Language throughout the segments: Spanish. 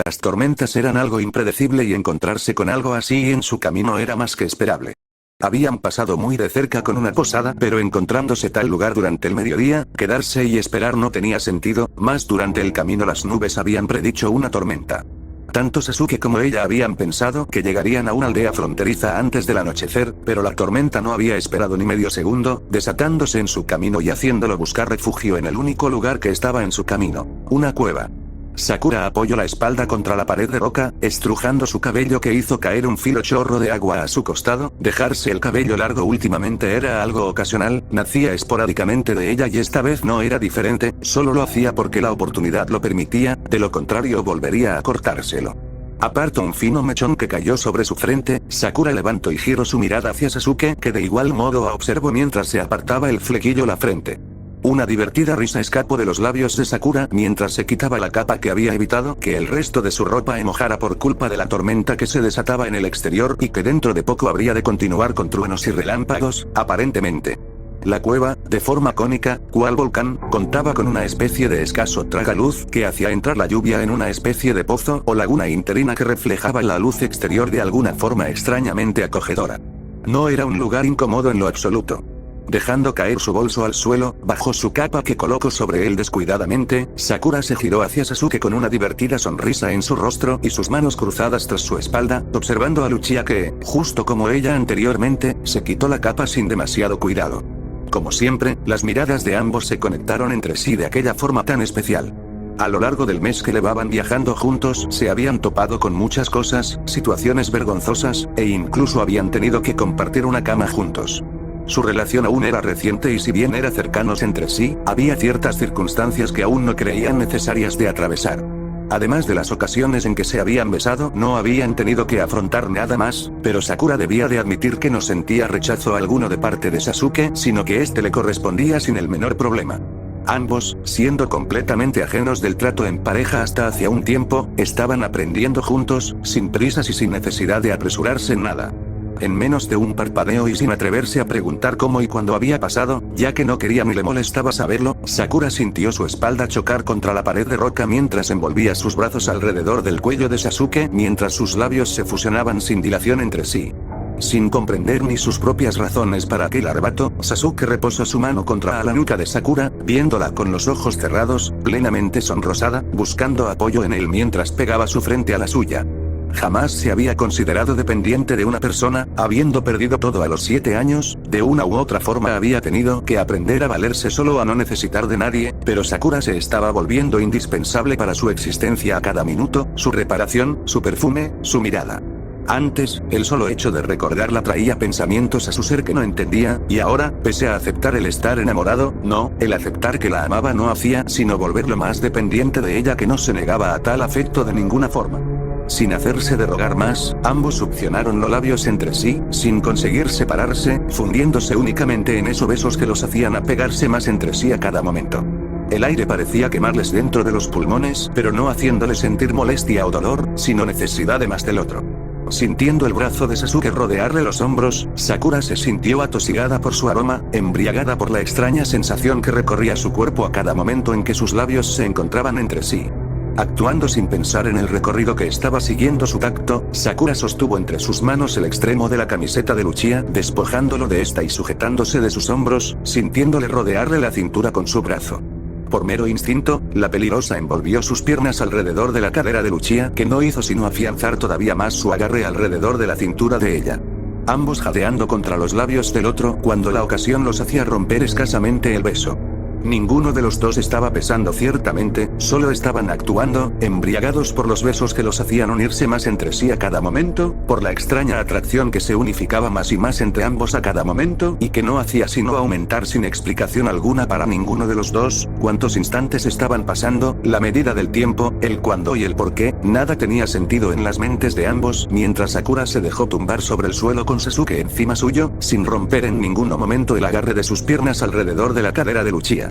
Las tormentas eran algo impredecible y encontrarse con algo así en su camino era más que esperable. Habían pasado muy de cerca con una posada, pero encontrándose tal lugar durante el mediodía, quedarse y esperar no tenía sentido, más durante el camino las nubes habían predicho una tormenta. Tanto Sasuke como ella habían pensado que llegarían a una aldea fronteriza antes del anochecer, pero la tormenta no había esperado ni medio segundo, desatándose en su camino y haciéndolo buscar refugio en el único lugar que estaba en su camino, una cueva. Sakura apoyó la espalda contra la pared de roca, estrujando su cabello que hizo caer un filo chorro de agua a su costado. Dejarse el cabello largo últimamente era algo ocasional, nacía esporádicamente de ella y esta vez no era diferente, solo lo hacía porque la oportunidad lo permitía, de lo contrario volvería a cortárselo. Apartó un fino mechón que cayó sobre su frente. Sakura levantó y giró su mirada hacia Sasuke, que de igual modo observó mientras se apartaba el flequillo la frente. Una divertida risa escapó de los labios de Sakura mientras se quitaba la capa que había evitado que el resto de su ropa mojara por culpa de la tormenta que se desataba en el exterior y que dentro de poco habría de continuar con truenos y relámpagos, aparentemente. La cueva, de forma cónica, cual volcán, contaba con una especie de escaso tragaluz que hacía entrar la lluvia en una especie de pozo o laguna interna que reflejaba la luz exterior de alguna forma extrañamente acogedora. No era un lugar incómodo en lo absoluto. Dejando caer su bolso al suelo, bajó su capa que colocó sobre él descuidadamente. Sakura se giró hacia Sasuke con una divertida sonrisa en su rostro y sus manos cruzadas tras su espalda, observando a Lucia que, justo como ella anteriormente, se quitó la capa sin demasiado cuidado. Como siempre, las miradas de ambos se conectaron entre sí de aquella forma tan especial. A lo largo del mes que llevaban viajando juntos, se habían topado con muchas cosas, situaciones vergonzosas, e incluso habían tenido que compartir una cama juntos. Su relación aún era reciente y si bien eran cercanos entre sí, había ciertas circunstancias que aún no creían necesarias de atravesar. Además de las ocasiones en que se habían besado, no habían tenido que afrontar nada más, pero Sakura debía de admitir que no sentía rechazo alguno de parte de Sasuke, sino que este le correspondía sin el menor problema. Ambos, siendo completamente ajenos del trato en pareja hasta hacía un tiempo, estaban aprendiendo juntos, sin prisas y sin necesidad de apresurarse en nada. En menos de un parpadeo y sin atreverse a preguntar cómo y cuándo había pasado, ya que no quería ni le molestaba saberlo, Sakura sintió su espalda chocar contra la pared de roca mientras envolvía sus brazos alrededor del cuello de Sasuke, mientras sus labios se fusionaban sin dilación entre sí. Sin comprender ni sus propias razones para aquel arrebato, Sasuke reposó su mano contra la nuca de Sakura, viéndola con los ojos cerrados, plenamente sonrosada, buscando apoyo en él mientras pegaba su frente a la suya. Jamás se había considerado dependiente de una persona, habiendo perdido todo a los 7 años, de una u otra forma había tenido que aprender a valerse solo a no necesitar de nadie, pero Sakura se estaba volviendo indispensable para su existencia a cada minuto, su reparación, su perfume, su mirada. Antes, el solo hecho de recordarla traía pensamientos a su ser que no entendía, y ahora, pese a aceptar el estar enamorado, no, el aceptar que la amaba no hacía sino volverlo más dependiente de ella que no se negaba a tal afecto de ninguna forma. Sin hacerse de rogar más, ambos succionaron los labios entre sí, sin conseguir separarse, fundiéndose únicamente en esos besos que los hacían apegarse más entre sí a cada momento. El aire parecía quemarles dentro de los pulmones, pero no haciéndoles sentir molestia o dolor, sino necesidad de más del otro. Sintiendo el brazo de Sasuke rodearle los hombros, Sakura se sintió atosigada por su aroma, embriagada por la extraña sensación que recorría su cuerpo a cada momento en que sus labios se encontraban entre sí. Actuando sin pensar en el recorrido que estaba siguiendo su tacto, Sakura sostuvo entre sus manos el extremo de la camiseta de Lucia, despojándolo de esta y sujetándose de sus hombros, sintiéndole rodearle la cintura con su brazo. Por mero instinto, la peligrosa envolvió sus piernas alrededor de la cadera de Lucia, que no hizo sino afianzar todavía más su agarre alrededor de la cintura de ella. Ambos jadeando contra los labios del otro cuando la ocasión los hacía romper escasamente el beso. Ninguno de los dos estaba pesando ciertamente, solo estaban actuando, embriagados por los besos que los hacían unirse más entre sí a cada momento, por la extraña atracción que se unificaba más y más entre ambos a cada momento, y que no hacía sino aumentar sin explicación alguna para ninguno de los dos. Cuántos instantes estaban pasando, la medida del tiempo, el cuándo y el por qué, nada tenía sentido en las mentes de ambos, mientras Sakura se dejó tumbar sobre el suelo con Sasuke encima suyo, sin romper en ningún momento el agarre de sus piernas alrededor de la cadera de Lucia.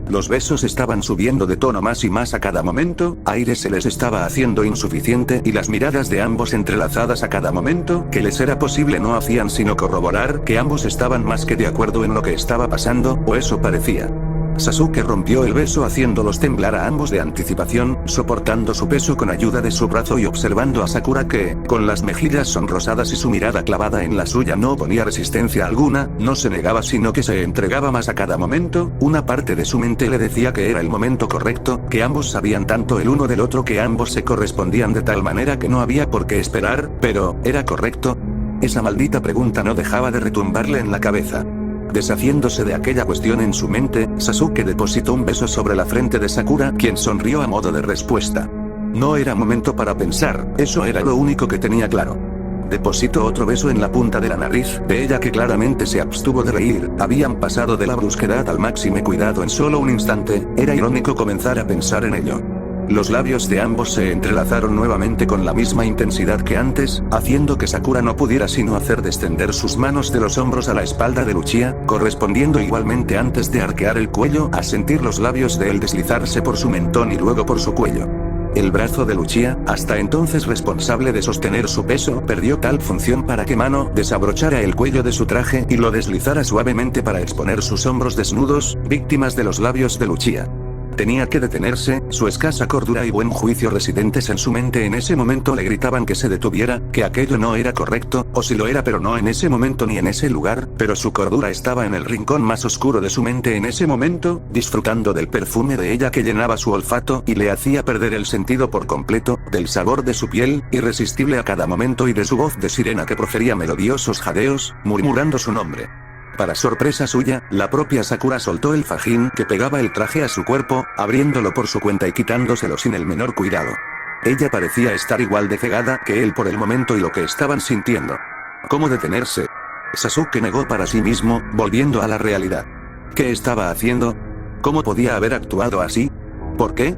Los besos estaban subiendo de tono más y más a cada momento, aire se les estaba haciendo insuficiente y las miradas de ambos entrelazadas a cada momento que les era posible no hacían sino corroborar que ambos estaban más que de acuerdo en lo que estaba pasando, o eso parecía. Sasuke rompió el beso haciéndolos temblar a ambos de anticipación, soportando su peso con ayuda de su brazo y observando a Sakura que, con las mejillas sonrosadas y su mirada clavada en la suya no ponía resistencia alguna, no se negaba sino que se entregaba más a cada momento. Una parte de su mente le decía que era el momento correcto, que ambos sabían tanto el uno del otro que ambos se correspondían de tal manera que no había por qué esperar, pero, ¿era correcto? Esa maldita pregunta no dejaba de retumbarle en la cabeza. Deshaciéndose de aquella cuestión en su mente, Sasuke depositó un beso sobre la frente de Sakura, quien sonrió a modo de respuesta. No era momento para pensar, eso era lo único que tenía claro. Depositó otro beso en la punta de la nariz de ella que claramente se abstuvo de reír. Habían pasado de la brusquedad al máximo cuidado en solo un instante, era irónico comenzar a pensar en ello. Los labios de ambos se entrelazaron nuevamente con la misma intensidad que antes, haciendo que Sakura no pudiera sino hacer descender sus manos de los hombros a la espalda de Luchia, correspondiendo igualmente antes de arquear el cuello a sentir los labios de él deslizarse por su mentón y luego por su cuello. El brazo de Luchia, hasta entonces responsable de sostener su peso, perdió tal función para que Mano desabrochara el cuello de su traje y lo deslizara suavemente para exponer sus hombros desnudos, víctimas de los labios de Luchia. Tenía que detenerse, su escasa cordura y buen juicio residentes en su mente en ese momento le gritaban que se detuviera, que aquello no era correcto, o si lo era pero no en ese momento ni en ese lugar, pero su cordura estaba en el rincón más oscuro de su mente en ese momento, disfrutando del perfume de ella que llenaba su olfato y le hacía perder el sentido por completo, del sabor de su piel, irresistible a cada momento y de su voz de sirena que profería melodiosos jadeos, murmurando su nombre. Para sorpresa suya, la propia Sakura soltó el fajín que pegaba el traje a su cuerpo, abriéndolo por su cuenta y quitándoselo sin el menor cuidado. Ella parecía estar igual de cegada que él por el momento y lo que estaban sintiendo. ¿Cómo detenerse? Sasuke negó para sí mismo, volviendo a la realidad. ¿Qué estaba haciendo? ¿Cómo podía haber actuado así? ¿Por qué?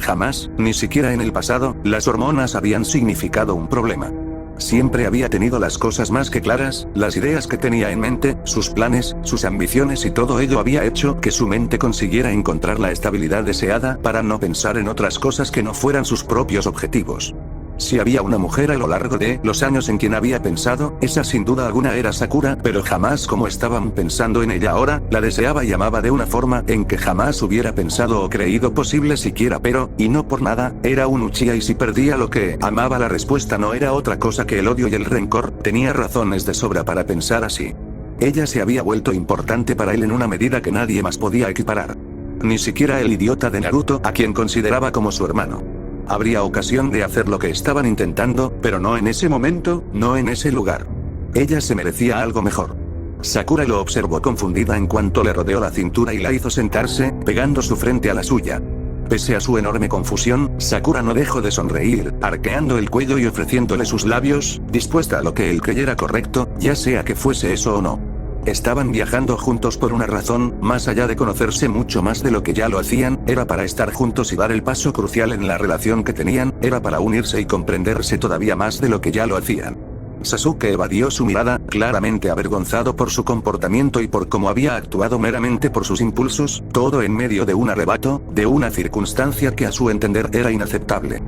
Jamás, ni siquiera en el pasado, las hormonas habían significado un problema. Siempre había tenido las cosas más que claras, las ideas que tenía en mente, sus planes, sus ambiciones y todo ello había hecho que su mente consiguiera encontrar la estabilidad deseada para no pensar en otras cosas que no fueran sus propios objetivos. Si había una mujer a lo largo de los años en quien había pensado, esa sin duda alguna era Sakura, pero jamás como estaban pensando en ella ahora, la deseaba y amaba de una forma en que jamás hubiera pensado o creído posible siquiera pero, y no por nada, era un Uchiha y si perdía lo que amaba la respuesta no era otra cosa que el odio y el rencor, tenía razones de sobra para pensar así. Ella se había vuelto importante para él en una medida que nadie más podía equiparar. Ni siquiera el idiota de Naruto, a quien consideraba como su hermano. Habría ocasión de hacer lo que estaban intentando, pero no en ese momento, no en ese lugar. Ella se merecía algo mejor. Sakura lo observó confundida en cuanto le rodeó la cintura y la hizo sentarse, pegando su frente a la suya. Pese a su enorme confusión, Sakura no dejó de sonreír, arqueando el cuello y ofreciéndole sus labios, dispuesta a lo que él creyera correcto, ya sea que fuese eso o no. Estaban viajando juntos por una razón, más allá de conocerse mucho más de lo que ya lo hacían, era para estar juntos y dar el paso crucial en la relación que tenían, era para unirse y comprenderse todavía más de lo que ya lo hacían. Sasuke evadió su mirada, claramente avergonzado por su comportamiento y por cómo había actuado meramente por sus impulsos, todo en medio de un arrebato, de una circunstancia que a su entender era inaceptable.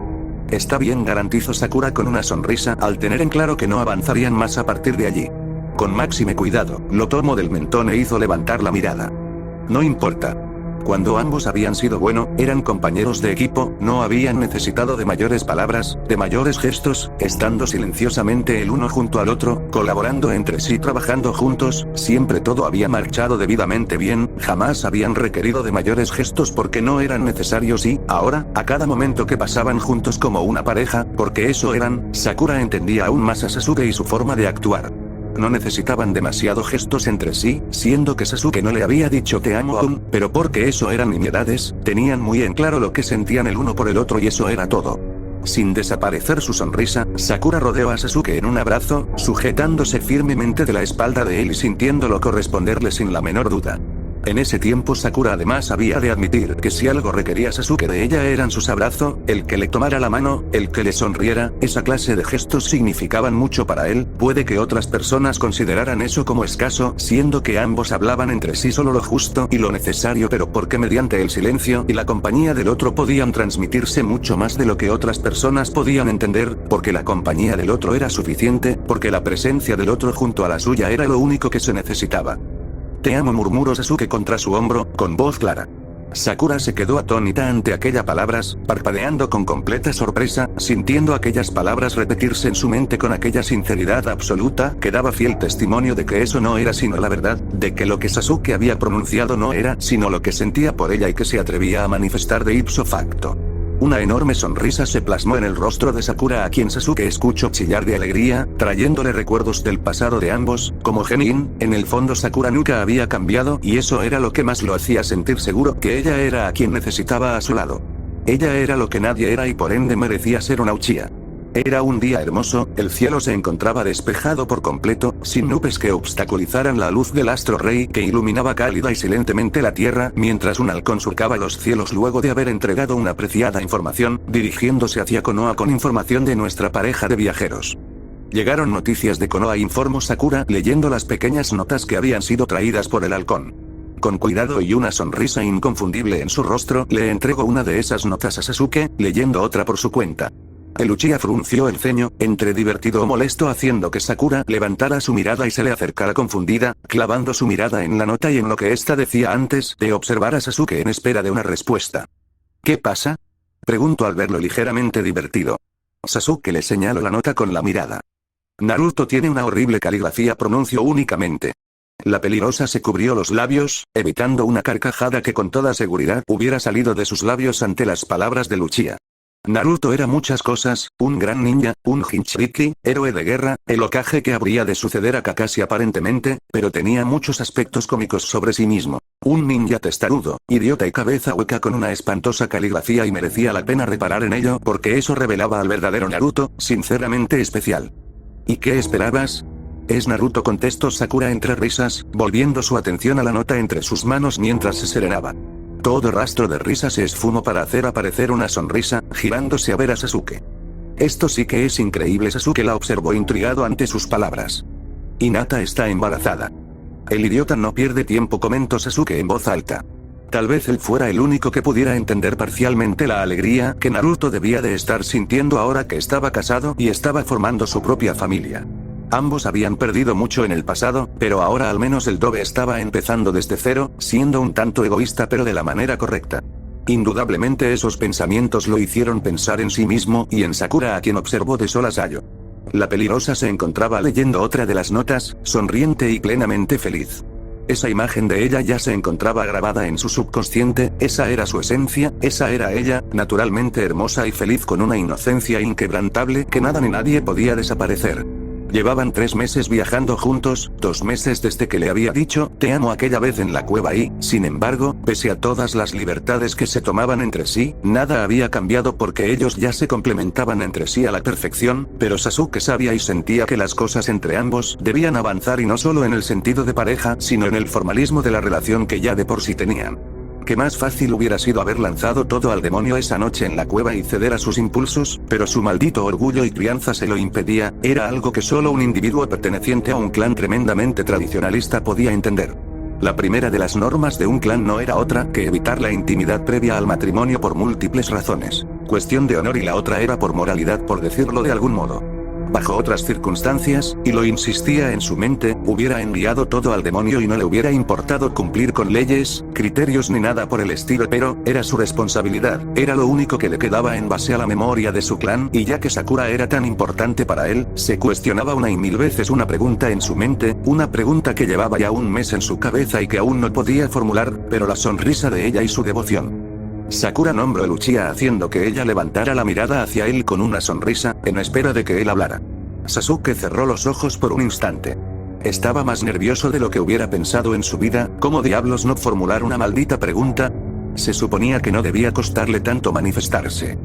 Está bien, garantizó Sakura con una sonrisa, al tener en claro que no avanzarían más a partir de allí. Con máxime cuidado, lo tomó del mentón e hizo levantar la mirada. No importa. Cuando ambos habían sido eran compañeros de equipo, no habían necesitado de mayores palabras, de mayores gestos, estando silenciosamente el uno junto al otro, colaborando entre sí, trabajando juntos, siempre todo había marchado debidamente bien, jamás habían requerido de mayores gestos porque no eran necesarios y, ahora, a cada momento que pasaban juntos como una pareja, porque eso eran, Sakura entendía aún más a Sasuke y su forma de actuar. No necesitaban demasiado gestos entre sí, siendo que Sasuke no le había dicho te amo aún, pero porque eso eran nimiedades, tenían muy en claro lo que sentían el uno por el otro y eso era todo. Sin desaparecer su sonrisa, Sakura rodeó a Sasuke en un abrazo, sujetándose firmemente de la espalda de él y sintiéndolo corresponderle sin la menor duda. En ese tiempo Sakura además había de admitir que si algo requería Sasuke de ella eran sus abrazos, el que le tomara la mano, el que le sonriera, esa clase de gestos significaban mucho para él, puede que otras personas consideraran eso como escaso, siendo que ambos hablaban entre sí solo lo justo y lo necesario pero porque mediante el silencio y la compañía del otro podían transmitirse mucho más de lo que otras personas podían entender, porque la compañía del otro era suficiente, porque la presencia del otro junto a la suya era lo único que se necesitaba. Te amo, murmuró Sasuke contra su hombro, con voz clara. Sakura se quedó atónita ante aquellas palabras, parpadeando con completa sorpresa, sintiendo aquellas palabras repetirse en su mente con aquella sinceridad absoluta, que daba fiel testimonio de que eso no era sino la verdad, de que lo que Sasuke había pronunciado no era sino lo que sentía por ella y que se atrevía a manifestar de ipso facto. Una enorme sonrisa se plasmó en el rostro de Sakura, a quien Sasuke escuchó chillar de alegría, trayéndole recuerdos del pasado de ambos. Como genin, en el fondo Sakura nunca había cambiado y eso era lo que más lo hacía sentir seguro que ella era a quien necesitaba a su lado. Ella era lo que nadie era y por ende merecía ser una Uchiha. Era un día hermoso, el cielo se encontraba despejado por completo, sin nubes que obstaculizaran la luz del astro rey que iluminaba cálida y silentemente la tierra, mientras un halcón surcaba los cielos luego de haber entregado una preciada información, dirigiéndose hacia Konoha con información de nuestra pareja de viajeros. Llegaron noticias de Konoha, informó Sakura, leyendo las pequeñas notas que habían sido traídas por el halcón. Con cuidado y una sonrisa inconfundible en su rostro, le entregó una de esas notas a Sasuke, leyendo otra por su cuenta. El Uchiha frunció el ceño, entre divertido o molesto, haciendo que Sakura levantara su mirada y se le acercara confundida, clavando su mirada en la nota y en lo que ésta decía antes de observar a Sasuke en espera de una respuesta. ¿Qué pasa?, preguntó al verlo ligeramente divertido. Sasuke le señaló la nota con la mirada. Naruto tiene una horrible caligrafía, pronunció únicamente. La peligrosa se cubrió los labios, evitando una carcajada que con toda seguridad hubiera salido de sus labios ante las palabras de Uchiha. Naruto era muchas cosas, un gran ninja, un Jinchuriki, héroe de guerra, el Hokage que habría de suceder a Kakashi aparentemente, pero tenía muchos aspectos cómicos sobre sí mismo. Un ninja testarudo, idiota y cabeza hueca con una espantosa caligrafía, y merecía la pena reparar en ello porque eso revelaba al verdadero Naruto, sinceramente especial. ¿Y qué esperabas? Es Naruto, contestó Sakura entre risas, volviendo su atención a la nota entre sus manos mientras se serenaba. Todo rastro de risa se esfumó para hacer aparecer una sonrisa, girándose a ver a Sasuke. Esto sí que es increíble, Sasuke la observó intrigado ante sus palabras. Hinata está embarazada. El idiota no pierde tiempo, comentó Sasuke en voz alta. Tal vez él fuera el único que pudiera entender parcialmente la alegría que Naruto debía de estar sintiendo ahora que estaba casado y estaba formando su propia familia. Ambos habían perdido mucho en el pasado, pero ahora al menos el Dobe estaba empezando desde cero, siendo un tanto egoísta pero de la manera correcta. Indudablemente esos pensamientos lo hicieron pensar en sí mismo y en Sakura, a quien observó de sol a sayo. La peligrosa se encontraba leyendo otra de las notas, sonriente y plenamente feliz. Esa imagen de ella ya se encontraba grabada en su subconsciente, esa era su esencia, esa era ella, naturalmente hermosa y feliz con una inocencia inquebrantable que nada ni nadie podía desaparecer. Llevaban 3 meses viajando juntos, 2 meses desde que le había dicho, te amo aquella vez en la cueva y, sin embargo, pese a todas las libertades que se tomaban entre sí, nada había cambiado porque ellos ya se complementaban entre sí a la perfección, pero Sasuke sabía y sentía que las cosas entre ambos debían avanzar y no solo en el sentido de pareja, sino en el formalismo de la relación que ya de por sí tenían. Que más fácil hubiera sido haber lanzado todo al demonio esa noche en la cueva y ceder a sus impulsos, pero su maldito orgullo y crianza se lo impedía, era algo que solo un individuo perteneciente a un clan tremendamente tradicionalista podía entender. La primera de las normas de un clan no era otra que evitar la intimidad previa al matrimonio por múltiples razones, cuestión de honor, y la otra era por moralidad, por decirlo de algún modo. Bajo otras circunstancias, y lo insistía en su mente, hubiera enviado todo al demonio y no le hubiera importado cumplir con leyes, criterios ni nada por el estilo, pero era su responsabilidad, era lo único que le quedaba en base a la memoria de su clan, y ya que Sakura era tan importante para él, se cuestionaba una y mil veces una pregunta en su mente, una pregunta que llevaba ya un mes en su cabeza y que aún no podía formular, pero la sonrisa de ella y su devoción. Sakura nombró el Uchiha haciendo que ella levantara la mirada hacia él con una sonrisa, en espera de que él hablara. Sasuke cerró los ojos por un instante. Estaba más nervioso de lo que hubiera pensado en su vida. ¿Cómo diablos no formular una maldita pregunta? Se suponía que no debía costarle tanto manifestarse.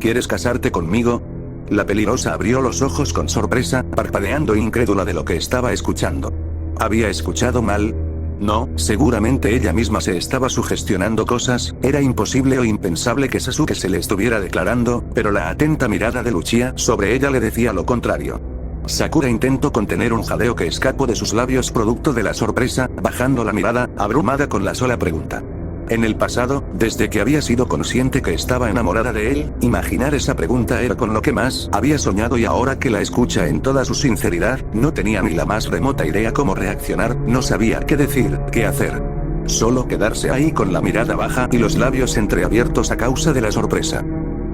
¿Quieres casarte conmigo? La peligrosa abrió los ojos con sorpresa, parpadeando incrédula de lo que estaba escuchando. ¿Había escuchado mal? No, seguramente ella misma se estaba sugestionando cosas, era imposible o impensable que Sasuke se le estuviera declarando, pero la atenta mirada de Uchiha sobre ella le decía lo contrario. Sakura intentó contener un jadeo que escapó de sus labios producto de la sorpresa, bajando la mirada, abrumada con la sola pregunta. En el pasado, desde que había sido consciente que estaba enamorada de él, imaginar esa pregunta era con lo que más había soñado y ahora que la escucha en toda su sinceridad, no tenía ni la más remota idea cómo reaccionar, no sabía qué decir, qué hacer. Solo quedarse ahí con la mirada baja y los labios entreabiertos a causa de la sorpresa.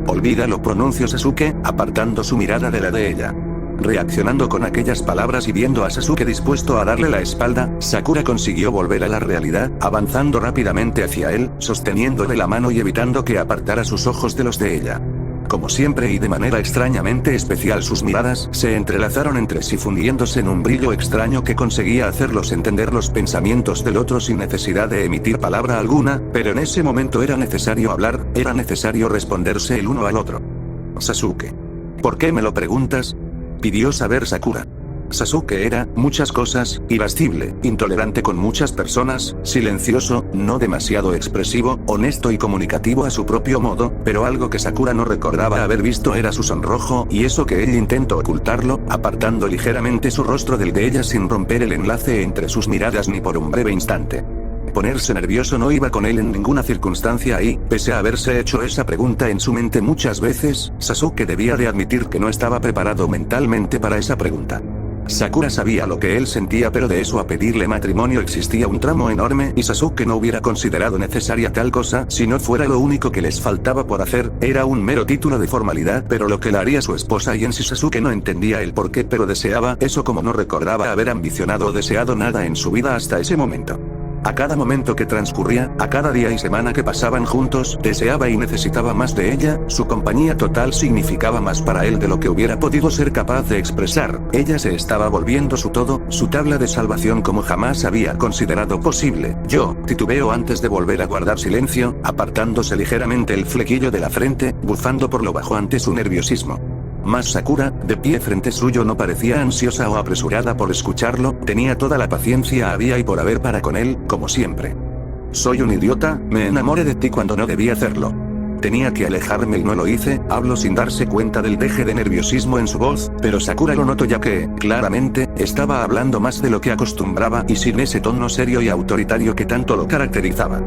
Olvídalo, pronunció Sasuke, apartando su mirada de la de ella. Reaccionando con aquellas palabras y viendo a Sasuke dispuesto a darle la espalda, Sakura consiguió volver a la realidad, avanzando rápidamente hacia él, sosteniéndole la mano y evitando que apartara sus ojos de los de ella. Como siempre y de manera extrañamente especial, sus miradas se entrelazaron entre sí fundiéndose en un brillo extraño que conseguía hacerlos entender los pensamientos del otro sin necesidad de emitir palabra alguna, pero en ese momento era necesario hablar, era necesario responderse el uno al otro. Sasuke. ¿Por qué me lo preguntas?, pidió saber Sakura. Sasuke era muchas cosas: irascible, intolerante con muchas personas, silencioso, no demasiado expresivo, honesto y comunicativo a su propio modo, pero algo que Sakura no recordaba haber visto era su sonrojo, y eso que él intentó ocultarlo, apartando ligeramente su rostro del de ella sin romper el enlace entre sus miradas ni por un breve instante. Ponerse nervioso no iba con él en ninguna circunstancia y, pese a haberse hecho esa pregunta en su mente muchas veces, Sasuke debía de admitir que no estaba preparado mentalmente para esa pregunta. Sakura sabía lo que él sentía, pero de eso a pedirle matrimonio existía un tramo enorme y Sasuke no hubiera considerado necesaria tal cosa si no fuera lo único que les faltaba por hacer, era un mero título de formalidad, pero lo que la haría su esposa, y en sí Sasuke no entendía el porqué, pero deseaba eso como no recordaba haber ambicionado o deseado nada en su vida hasta ese momento. A cada momento que transcurría, a cada día y semana que pasaban juntos, deseaba y necesitaba más de ella, su compañía total significaba más para él de lo que hubiera podido ser capaz de expresar, ella se estaba volviendo su todo, su tabla de salvación como jamás había considerado posible. Yo, titubeó antes de volver a guardar silencio, apartándose ligeramente el flequillo de la frente, bufando por lo bajo ante su nerviosismo. Mas Sakura, de pie frente suyo, no parecía ansiosa o apresurada por escucharlo, tenía toda la paciencia había y por haber para con él, como siempre. Soy un idiota, me enamoré de ti cuando no debí hacerlo. Tenía que alejarme y no lo hice, habló sin darse cuenta del deje de nerviosismo en su voz, pero Sakura lo notó ya que, claramente, estaba hablando más de lo que acostumbraba y sin ese tono serio y autoritario que tanto lo caracterizaba.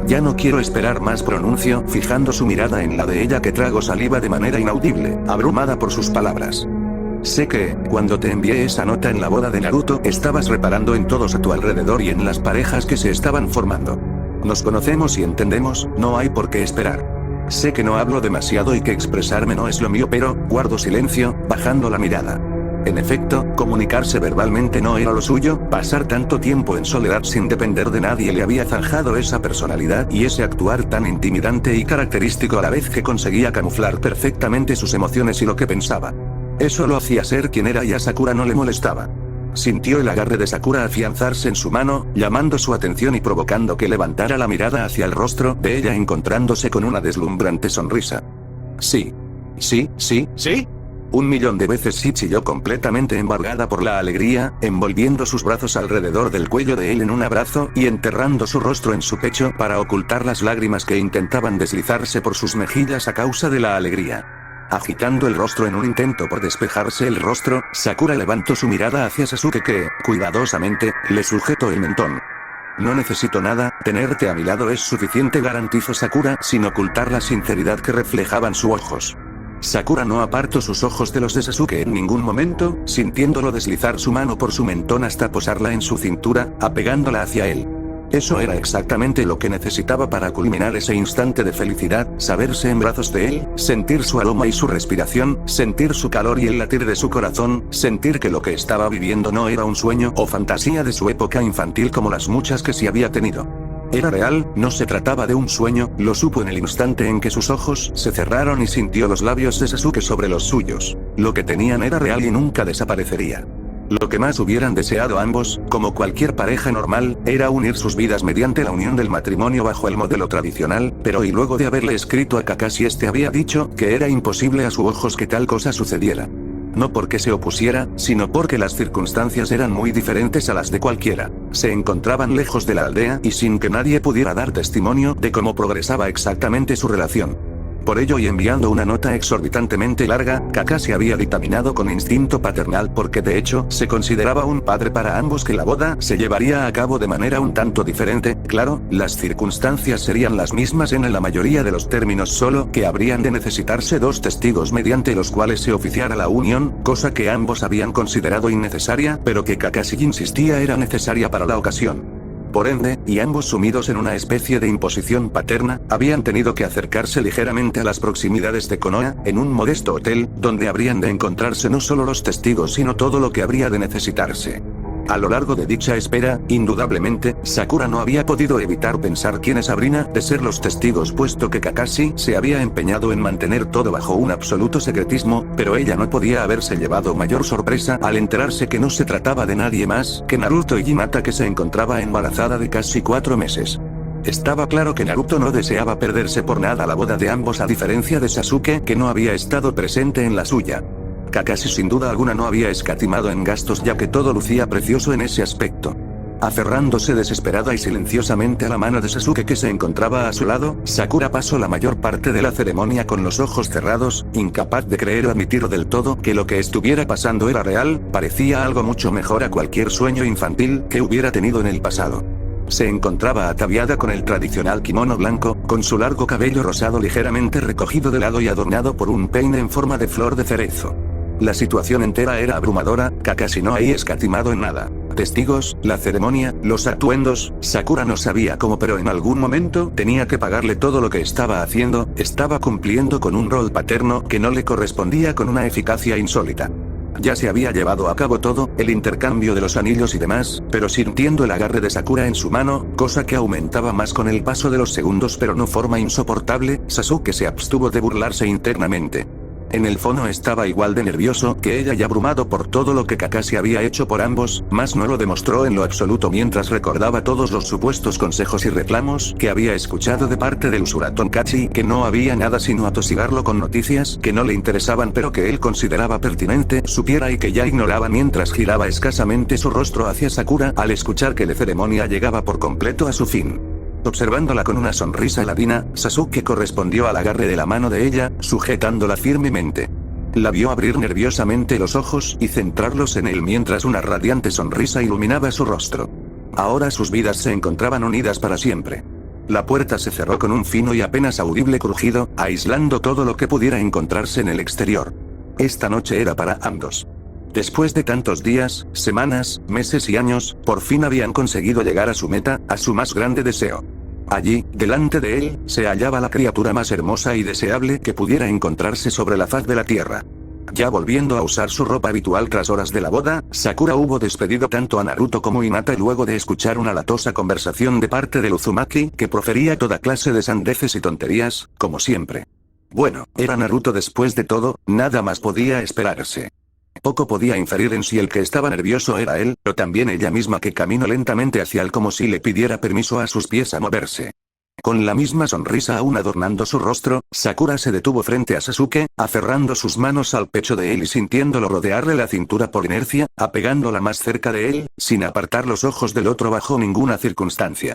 Ya no quiero esperar más, pronunció, fijando su mirada en la de ella que tragó saliva de manera inaudible, abrumada por sus palabras. Sé que, cuando te envié esa nota en la boda de Naruto, estabas reparando en todos a tu alrededor y en las parejas que se estaban formando. Nos conocemos y entendemos, no hay por qué esperar. Sé que no hablo demasiado y que expresarme no es lo mío, pero, guardo silencio, bajando la mirada. En efecto, comunicarse verbalmente no era lo suyo, pasar tanto tiempo en soledad sin depender de nadie le había zanjado esa personalidad y ese actuar tan intimidante y característico a la vez que conseguía camuflar perfectamente sus emociones y lo que pensaba. Eso lo hacía ser quien era y a Sakura no le molestaba. Sintió el agarre de Sakura afianzarse en su mano, llamando su atención y provocando que levantara la mirada hacia el rostro de ella, encontrándose con una deslumbrante sonrisa. Sí. Sí, sí, sí. 1.000.000 de veces sí, chilló completamente embargada por la alegría, envolviendo sus brazos alrededor del cuello de él en un abrazo, y enterrando su rostro en su pecho para ocultar las lágrimas que intentaban deslizarse por sus mejillas a causa de la alegría. Agitando el rostro en un intento por despejarse el rostro, Sakura levantó su mirada hacia Sasuke que, cuidadosamente, le sujetó el mentón. No necesito nada, tenerte a mi lado es suficiente, garantizó Sakura sin ocultar la sinceridad que reflejaban sus ojos. Sakura no apartó sus ojos de los de Sasuke en ningún momento, sintiéndolo deslizar su mano por su mentón hasta posarla en su cintura, apegándola hacia él. Eso era exactamente lo que necesitaba para culminar ese instante de felicidad, saberse en brazos de él, sentir su aroma y su respiración, sentir su calor y el latir de su corazón, sentir que lo que estaba viviendo no era un sueño o fantasía de su época infantil como las muchas que sí había tenido. Era real, no se trataba de un sueño, lo supo en el instante en que sus ojos se cerraron y sintió los labios de Sasuke sobre los suyos. Lo que tenían era real y nunca desaparecería. Lo que más hubieran deseado ambos, como cualquier pareja normal, era unir sus vidas mediante la unión del matrimonio bajo el modelo tradicional, pero y luego de haberle escrito a Kakashi este había dicho que era imposible a sus ojos que tal cosa sucediera. No porque se opusiera, sino porque las circunstancias eran muy diferentes a las de cualquiera. Se encontraban lejos de la aldea y sin que nadie pudiera dar testimonio de cómo progresaba exactamente su relación. Por ello y enviando una nota exorbitantemente larga, Kakashi había dictaminado con instinto paternal porque de hecho, se consideraba un padre para ambos que la boda se llevaría a cabo de manera un tanto diferente, claro, las circunstancias serían las mismas en la mayoría de los términos solo que habrían de necesitarse 2 testigos mediante los cuales se oficiara la unión, cosa que ambos habían considerado innecesaria, pero que Kakashi insistía era necesaria para la ocasión. Por ende, y ambos sumidos en una especie de imposición paterna, habían tenido que acercarse ligeramente a las proximidades de Konoha, en un modesto hotel, donde habrían de encontrarse no solo los testigos sino todo lo que habría de necesitarse. A lo largo de dicha espera, indudablemente, Sakura no había podido evitar pensar quiénes habrían de ser los testigos puesto que Kakashi se había empeñado en mantener todo bajo un absoluto secretismo, pero ella no podía haberse llevado mayor sorpresa al enterarse que no se trataba de nadie más que Naruto y Hinata, que se encontraba embarazada de casi 4 meses. Estaba claro que Naruto no deseaba perderse por nada la boda de ambos, a diferencia de Sasuke, que no había estado presente en la suya. Kakashi sin duda alguna no había escatimado en gastos, ya que todo lucía precioso en ese aspecto. Aferrándose desesperada y silenciosamente a la mano de Sasuke que se encontraba a su lado, Sakura pasó la mayor parte de la ceremonia con los ojos cerrados, incapaz de creer o admitir del todo que lo que estuviera pasando era real. Parecía algo mucho mejor a cualquier sueño infantil que hubiera tenido en el pasado. Se encontraba ataviada con el tradicional kimono blanco, con su largo cabello rosado ligeramente recogido de lado y adornado por un peine en forma de flor de cerezo. La situación entera era abrumadora. Kakashi no había escatimado en nada. Testigos, la ceremonia, los atuendos, Sakura no sabía cómo, pero en algún momento tenía que pagarle todo lo que estaba haciendo. Estaba cumpliendo con un rol paterno que no le correspondía con una eficacia insólita. Ya se había llevado a cabo todo, el intercambio de los anillos y demás, pero sintiendo el agarre de Sakura en su mano, cosa que aumentaba más con el paso de los segundos pero no forma insoportable, Sasuke se abstuvo de burlarse internamente. En el fondo estaba igual de nervioso que ella y abrumado por todo lo que Kakashi había hecho por ambos, mas no lo demostró en lo absoluto mientras recordaba todos los supuestos consejos y reclamos que había escuchado de parte del Uzura Tonkatsu, que no había nada sino atosigarlo con noticias que no le interesaban pero que él consideraba pertinente supiera y que ya ignoraba, mientras giraba escasamente su rostro hacia Sakura al escuchar que la ceremonia llegaba por completo a su fin. Observándola con una sonrisa ladina, Sasuke correspondió al agarre de la mano de ella, sujetándola firmemente. La vio abrir nerviosamente los ojos y centrarlos en él mientras una radiante sonrisa iluminaba su rostro. Ahora sus vidas se encontraban unidas para siempre. La puerta se cerró con un fino y apenas audible crujido, aislando todo lo que pudiera encontrarse en el exterior. Esta noche era para ambos. Después de tantos días, semanas, meses y años, por fin habían conseguido llegar a su meta, a su más grande deseo. Allí, delante de él, se hallaba la criatura más hermosa y deseable que pudiera encontrarse sobre la faz de la tierra. Ya volviendo a usar su ropa habitual tras horas de la boda, Sakura hubo despedido tanto a Naruto como Hinata luego de escuchar una latosa conversación de parte del Uzumaki, que profería toda clase de sandeces y tonterías, como siempre. Bueno, era Naruto después de todo, nada más podía esperarse. Poco podía inferir en si el que estaba nervioso era él, o también ella misma, que caminó lentamente hacia él como si le pidiera permiso a sus pies a moverse. Con la misma sonrisa aún adornando su rostro, Sakura se detuvo frente a Sasuke, aferrando sus manos al pecho de él y sintiéndolo rodearle la cintura por inercia, apegándola más cerca de él, sin apartar los ojos del otro bajo ninguna circunstancia.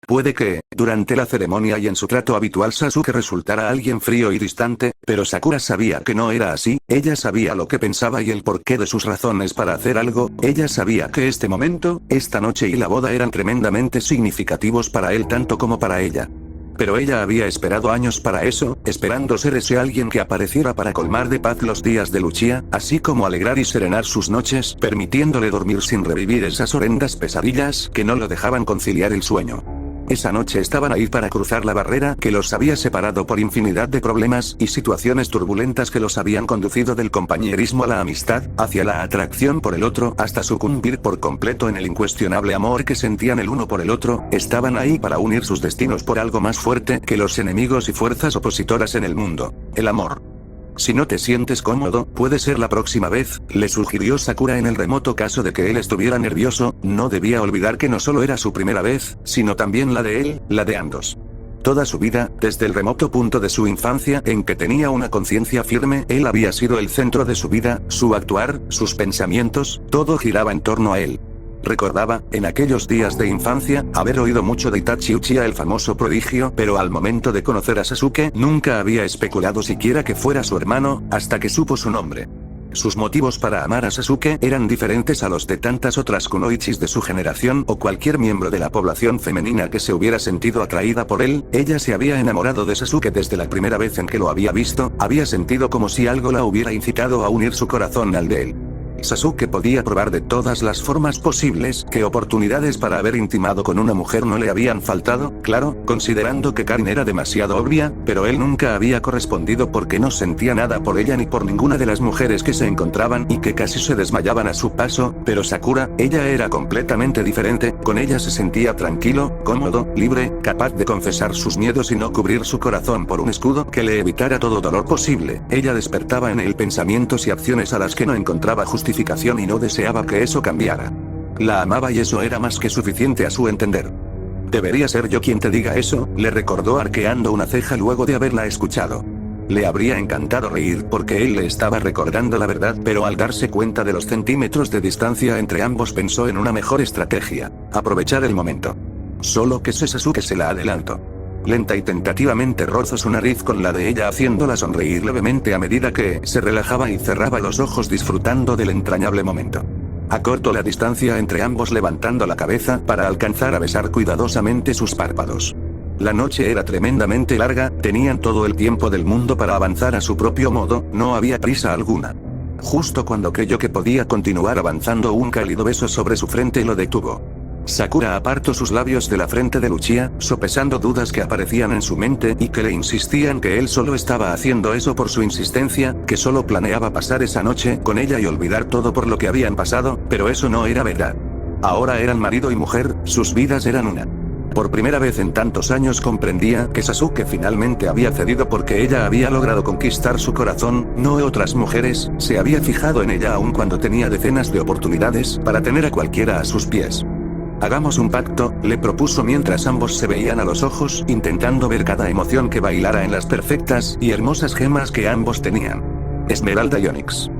Puede que, durante la ceremonia y en su trato habitual, Sasuke resultara alguien frío y distante, pero Sakura sabía que no era así. Ella sabía lo que pensaba y el porqué de sus razones para hacer algo. Ella sabía que este momento, esta noche y la boda eran tremendamente significativos para él tanto como para ella. Pero ella había esperado años para eso, esperando ser ese alguien que apareciera para colmar de paz los días de Luchia, así como alegrar y serenar sus noches, permitiéndole dormir sin revivir esas horrendas pesadillas que no lo dejaban conciliar el sueño. Esa noche estaban ahí para cruzar la barrera que los había separado por infinidad de problemas y situaciones turbulentas que los habían conducido del compañerismo a la amistad, hacia la atracción por el otro, hasta sucumbir por completo en el incuestionable amor que sentían el uno por el otro. Estaban ahí para unir sus destinos por algo más fuerte que los enemigos y fuerzas opositoras en el mundo: el amor. Si no te sientes cómodo, puede ser la próxima vez, le sugirió Sakura en el remoto caso de que él estuviera nervioso. No debía olvidar que no solo era su primera vez, sino también la de él, la de ambos. Toda su vida, desde el remoto punto de su infancia en que tenía una conciencia firme, él había sido el centro de su vida, su actuar, sus pensamientos, todo giraba en torno a él. Recordaba, en aquellos días de infancia, haber oído mucho de Itachi Uchiha el famoso prodigio, pero al momento de conocer a Sasuke, nunca había especulado siquiera que fuera su hermano, hasta que supo su nombre. Sus motivos para amar a Sasuke eran diferentes a los de tantas otras kunoichis de su generación o cualquier miembro de la población femenina que se hubiera sentido atraída por él. Ella se había enamorado de Sasuke desde la primera vez en que lo había visto, había sentido como si algo la hubiera incitado a unir su corazón al de él. Sasuke podía probar de todas las formas posibles que oportunidades para haber intimado con una mujer no le habían faltado, claro, considerando que Karin era demasiado obvia, pero él nunca había correspondido porque no sentía nada por ella ni por ninguna de las mujeres que se encontraban y que casi se desmayaban a su paso, pero Sakura, ella era completamente diferente, con ella se sentía tranquilo, cómodo, libre, capaz de confesar sus miedos y no cubrir su corazón por un escudo que le evitara todo dolor posible. Ella despertaba en él pensamientos y acciones a las que no encontraba justificación y no deseaba que eso cambiara. La amaba y eso era más que suficiente a su entender. Debería ser yo quien te diga eso, le recordó arqueando una ceja luego de haberla escuchado. Le habría encantado reír porque él le estaba recordando la verdad, pero al darse cuenta de los centímetros de distancia entre ambos pensó en una mejor estrategia: aprovechar el momento. Solo que Sasuke se la adelantó. Lenta y tentativamente rozó su nariz con la de ella haciéndola sonreír levemente a medida que se relajaba y cerraba los ojos disfrutando del entrañable momento. Acortó la distancia entre ambos levantando la cabeza para alcanzar a besar cuidadosamente sus párpados. La noche era tremendamente larga, tenían todo el tiempo del mundo para avanzar a su propio modo, no había prisa alguna. Justo cuando creyó que podía continuar avanzando, un cálido beso sobre su frente lo detuvo. Sakura apartó sus labios de la frente de Uchiha, sopesando dudas que aparecían en su mente y que le insistían que él solo estaba haciendo eso por su insistencia, que solo planeaba pasar esa noche con ella y olvidar todo por lo que habían pasado, pero eso no era verdad. Ahora eran marido y mujer, sus vidas eran una. Por primera vez en tantos años comprendía que Sasuke finalmente había cedido porque ella había logrado conquistar su corazón, no otras mujeres. Se había fijado en ella aun cuando tenía decenas de oportunidades para tener a cualquiera a sus pies. Hagamos un pacto, le propuso mientras ambos se veían a los ojos, intentando ver cada emoción que bailara en las perfectas y hermosas gemas que ambos tenían. Esmeralda y Onix.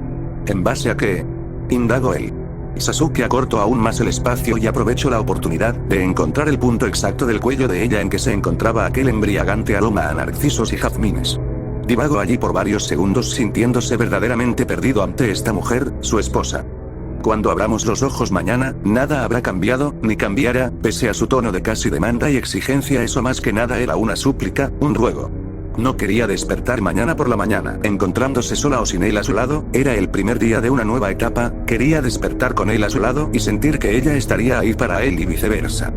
¿En base a qué?, indagó él. Sasuke acortó aún más el espacio y aprovechó la oportunidad de encontrar el punto exacto del cuello de ella en que se encontraba aquel embriagante aroma a narcisos y jazmines. Divagó allí por varios segundos sintiéndose verdaderamente perdido ante esta mujer, su esposa. Cuando abramos los ojos mañana, nada habrá cambiado, ni cambiará, pese a su tono de casi demanda y exigencia. Eso más que nada era una súplica, un ruego. No quería despertar mañana por la mañana encontrándose sola o sin él a su lado, era el primer día de una nueva etapa, quería despertar con él a su lado y sentir que ella estaría ahí para él y viceversa.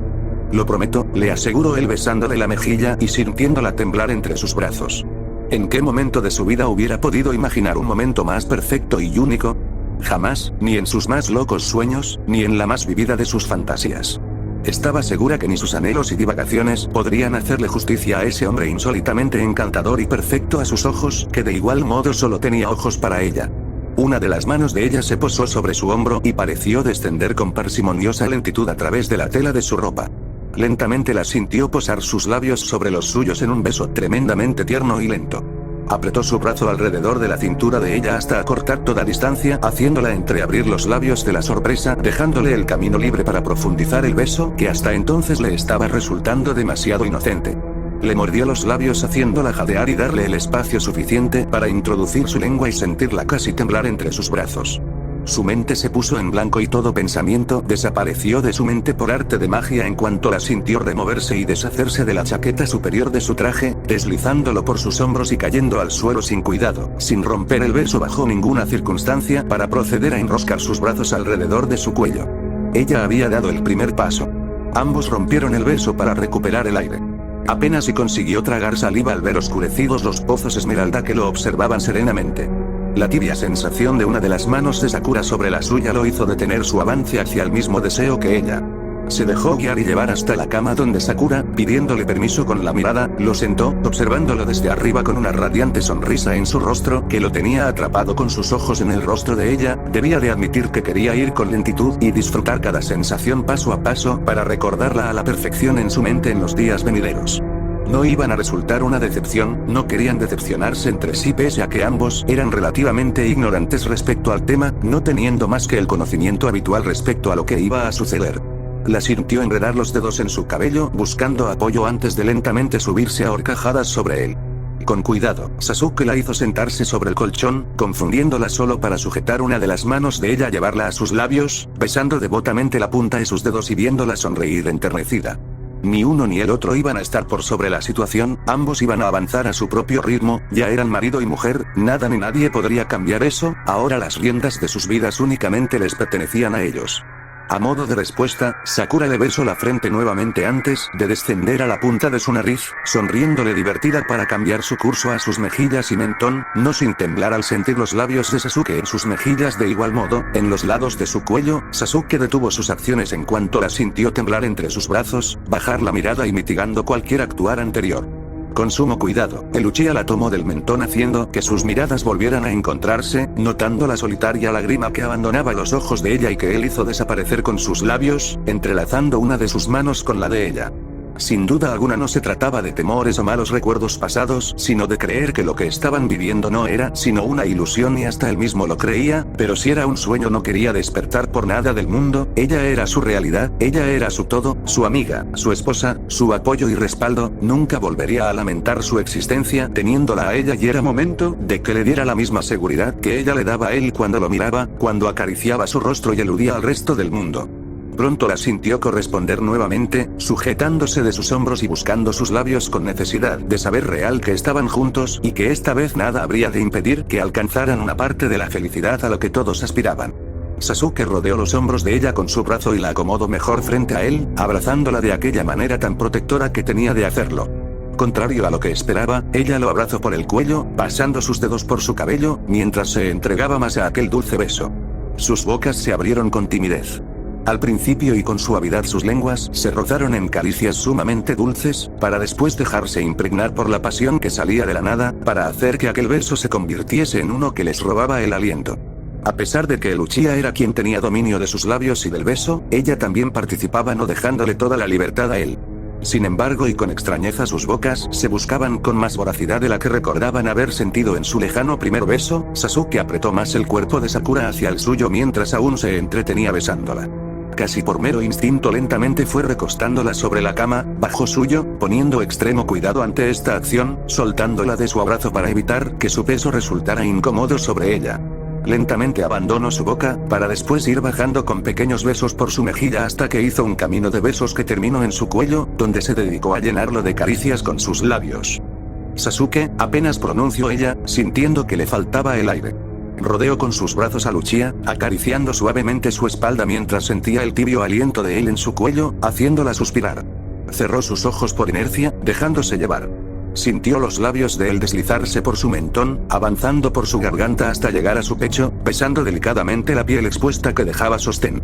Lo prometo, le aseguró él besándole la mejilla y sintiéndola temblar entre sus brazos. ¿En qué momento de su vida hubiera podido imaginar un momento más perfecto y único? Jamás, ni en sus más locos sueños, ni en la más vivida de sus fantasías. Estaba segura que ni sus anhelos y divagaciones podrían hacerle justicia a ese hombre insólitamente encantador y perfecto a sus ojos, que de igual modo solo tenía ojos para ella. Una de las manos de ella se posó sobre su hombro y pareció descender con parsimoniosa lentitud a través de la tela de su ropa. Lentamente la sintió posar sus labios sobre los suyos en un beso tremendamente tierno y lento. Apretó su brazo alrededor de la cintura de ella hasta acortar toda distancia, haciéndola entreabrir los labios de la sorpresa, dejándole el camino libre para profundizar el beso, que hasta entonces le estaba resultando demasiado inocente. Le mordió los labios haciéndola jadear y darle el espacio suficiente para introducir su lengua y sentirla casi temblar entre sus brazos. Su mente se puso en blanco y todo pensamiento desapareció de su mente por arte de magia en cuanto la sintió removerse y deshacerse de la chaqueta superior de su traje, deslizándolo por sus hombros y cayendo al suelo sin cuidado, sin romper el beso bajo ninguna circunstancia, para proceder a enroscar sus brazos alrededor de su cuello. Ella había dado el primer paso. Ambos rompieron el beso para recuperar el aire. Apenas si consiguió tragar saliva al ver oscurecidos los pozos esmeralda que lo observaban serenamente. La tibia sensación de una de las manos de Sakura sobre la suya lo hizo detener su avance hacia el mismo deseo que ella. Se dejó guiar y llevar hasta la cama donde Sakura, pidiéndole permiso con la mirada, lo sentó, observándolo desde arriba con una radiante sonrisa en su rostro, que lo tenía atrapado con sus ojos en el rostro de ella. Debía de admitir que quería ir con lentitud y disfrutar cada sensación paso a paso, para recordarla a la perfección en su mente en los días venideros. no iban a resultar una decepción, no querían decepcionarse entre sí pese a que ambos eran relativamente ignorantes respecto al tema, no teniendo más que el conocimiento habitual respecto a lo que iba a suceder. La sintió enredar los dedos en su cabello buscando apoyo antes de lentamente subirse a horcajadas sobre él. Con cuidado, Sasuke la hizo sentarse sobre el colchón, confundiéndola solo para sujetar una de las manos de ella y llevarla a sus labios, besando devotamente la punta de sus dedos y viéndola sonreír enternecida. Ni uno ni el otro iban a estar por sobre la situación, ambos iban a avanzar a su propio ritmo, ya eran marido y mujer, nada ni nadie podría cambiar eso, ahora las riendas de sus vidas únicamente les pertenecían a ellos. A modo de respuesta, Sakura le besó la frente nuevamente antes de descender a la punta de su nariz, sonriéndole divertida para cambiar su curso a sus mejillas y mentón, no sin temblar al sentir los labios de Sasuke en sus mejillas de igual modo, en los lados de su cuello. Sasuke detuvo sus acciones en cuanto la sintió temblar entre sus brazos, bajar la mirada y mitigando cualquier actuar anterior. Con sumo cuidado, el Uchiha la tomó del mentón haciendo que sus miradas volvieran a encontrarse, notando la solitaria lágrima que abandonaba los ojos de ella y que él hizo desaparecer con sus labios, entrelazando una de sus manos con la de ella. Sin duda alguna no se trataba de temores o malos recuerdos pasados, sino de creer que lo que estaban viviendo no era sino una ilusión y hasta él mismo lo creía, pero si era un sueño no quería despertar por nada del mundo, ella era su realidad, ella era su todo, su amiga, su esposa, su apoyo y respaldo, nunca volvería a lamentar su existencia teniéndola a ella y era momento de que le diera la misma seguridad que ella le daba a él cuando lo miraba, cuando acariciaba su rostro y eludía al resto del mundo. Pronto la sintió corresponder nuevamente, sujetándose de sus hombros y buscando sus labios con necesidad de saber real que estaban juntos y que esta vez nada habría de impedir que alcanzaran una parte de la felicidad a lo que todos aspiraban. Sasuke rodeó los hombros de ella con su brazo y la acomodó mejor frente a él, abrazándola de aquella manera tan protectora que tenía de hacerlo. Contrario a lo que esperaba, ella lo abrazó por el cuello, pasando sus dedos por su cabello, mientras se entregaba más a aquel dulce beso. Sus bocas se abrieron con timidez. Al principio y con suavidad sus lenguas se rozaron en caricias sumamente dulces, para después dejarse impregnar por la pasión que salía de la nada, para hacer que aquel beso se convirtiese en uno que les robaba el aliento. A pesar de que el Uchiha era quien tenía dominio de sus labios y del beso, ella también participaba no dejándole toda la libertad a él. Sin embargo y con extrañeza sus bocas se buscaban con más voracidad de la que recordaban haber sentido en su lejano primer beso. Sasuke apretó más el cuerpo de Sakura hacia el suyo mientras aún se entretenía besándola. Casi por mero instinto lentamente fue recostándola sobre la cama, bajo suyo, poniendo extremo cuidado ante esta acción, soltándola de su abrazo para evitar que su peso resultara incómodo sobre ella. Lentamente abandonó su boca, para después ir bajando con pequeños besos por su mejilla hasta que hizo un camino de besos que terminó en su cuello, donde se dedicó a llenarlo de caricias con sus labios. Sasuke, apenas pronunció ella, sintiendo que le faltaba el aire. Rodeó con sus brazos a Uchiha, acariciando suavemente su espalda mientras sentía el tibio aliento de él en su cuello, haciéndola suspirar. Cerró sus ojos por inercia, dejándose llevar. Sintió los labios de él deslizarse por su mentón, avanzando por su garganta hasta llegar a su pecho, besando delicadamente la piel expuesta que dejaba sostén.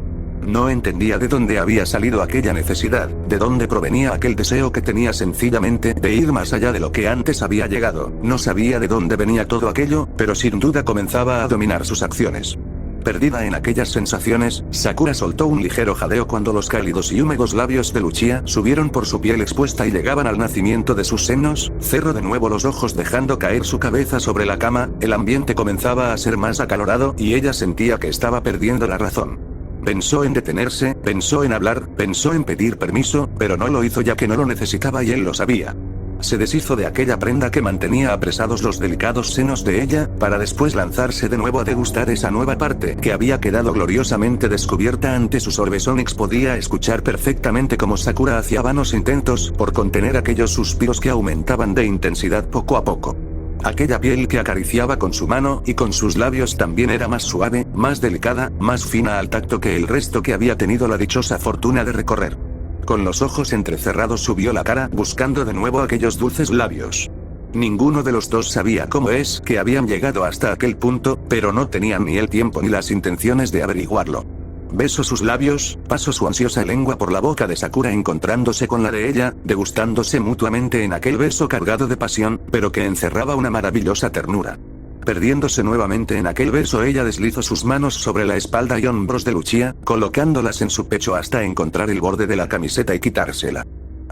No entendía de dónde había salido aquella necesidad, de dónde provenía aquel deseo que tenía sencillamente de ir más allá de lo que antes había llegado, no sabía de dónde venía todo aquello, pero sin duda comenzaba a dominar sus acciones. Perdida en aquellas sensaciones, Sakura soltó un ligero jadeo cuando los cálidos y húmedos labios de Uchiha subieron por su piel expuesta y llegaban al nacimiento de sus senos. Cerró de nuevo los ojos dejando caer su cabeza sobre la cama, el ambiente comenzaba a ser más acalorado y ella sentía que estaba perdiendo la razón. Pensó en detenerse, pensó en hablar, pensó en pedir permiso, pero no lo hizo ya que no lo necesitaba y él lo sabía. Se deshizo de aquella prenda que mantenía apresados los delicados senos de ella, para después lanzarse de nuevo a degustar esa nueva parte que había quedado gloriosamente descubierta ante sus Orbesonix. Podía escuchar perfectamente cómo Sakura hacía vanos intentos por contener aquellos suspiros que aumentaban de intensidad poco a poco. Aquella piel que acariciaba con su mano y con sus labios también era más suave, más delicada, más fina al tacto que el resto que había tenido la dichosa fortuna de recorrer. Con los ojos entrecerrados subió la cara buscando de nuevo aquellos dulces labios. Ninguno de los dos sabía cómo es que habían llegado hasta aquel punto, pero no tenían ni el tiempo ni las intenciones de averiguarlo. Besó sus labios, pasó su ansiosa lengua por la boca de Sakura encontrándose con la de ella, degustándose mutuamente en aquel beso cargado de pasión, pero que encerraba una maravillosa ternura. Perdiéndose nuevamente en aquel beso, ella deslizó sus manos sobre la espalda y hombros de Uchiha, colocándolas en su pecho hasta encontrar el borde de la camiseta y quitársela.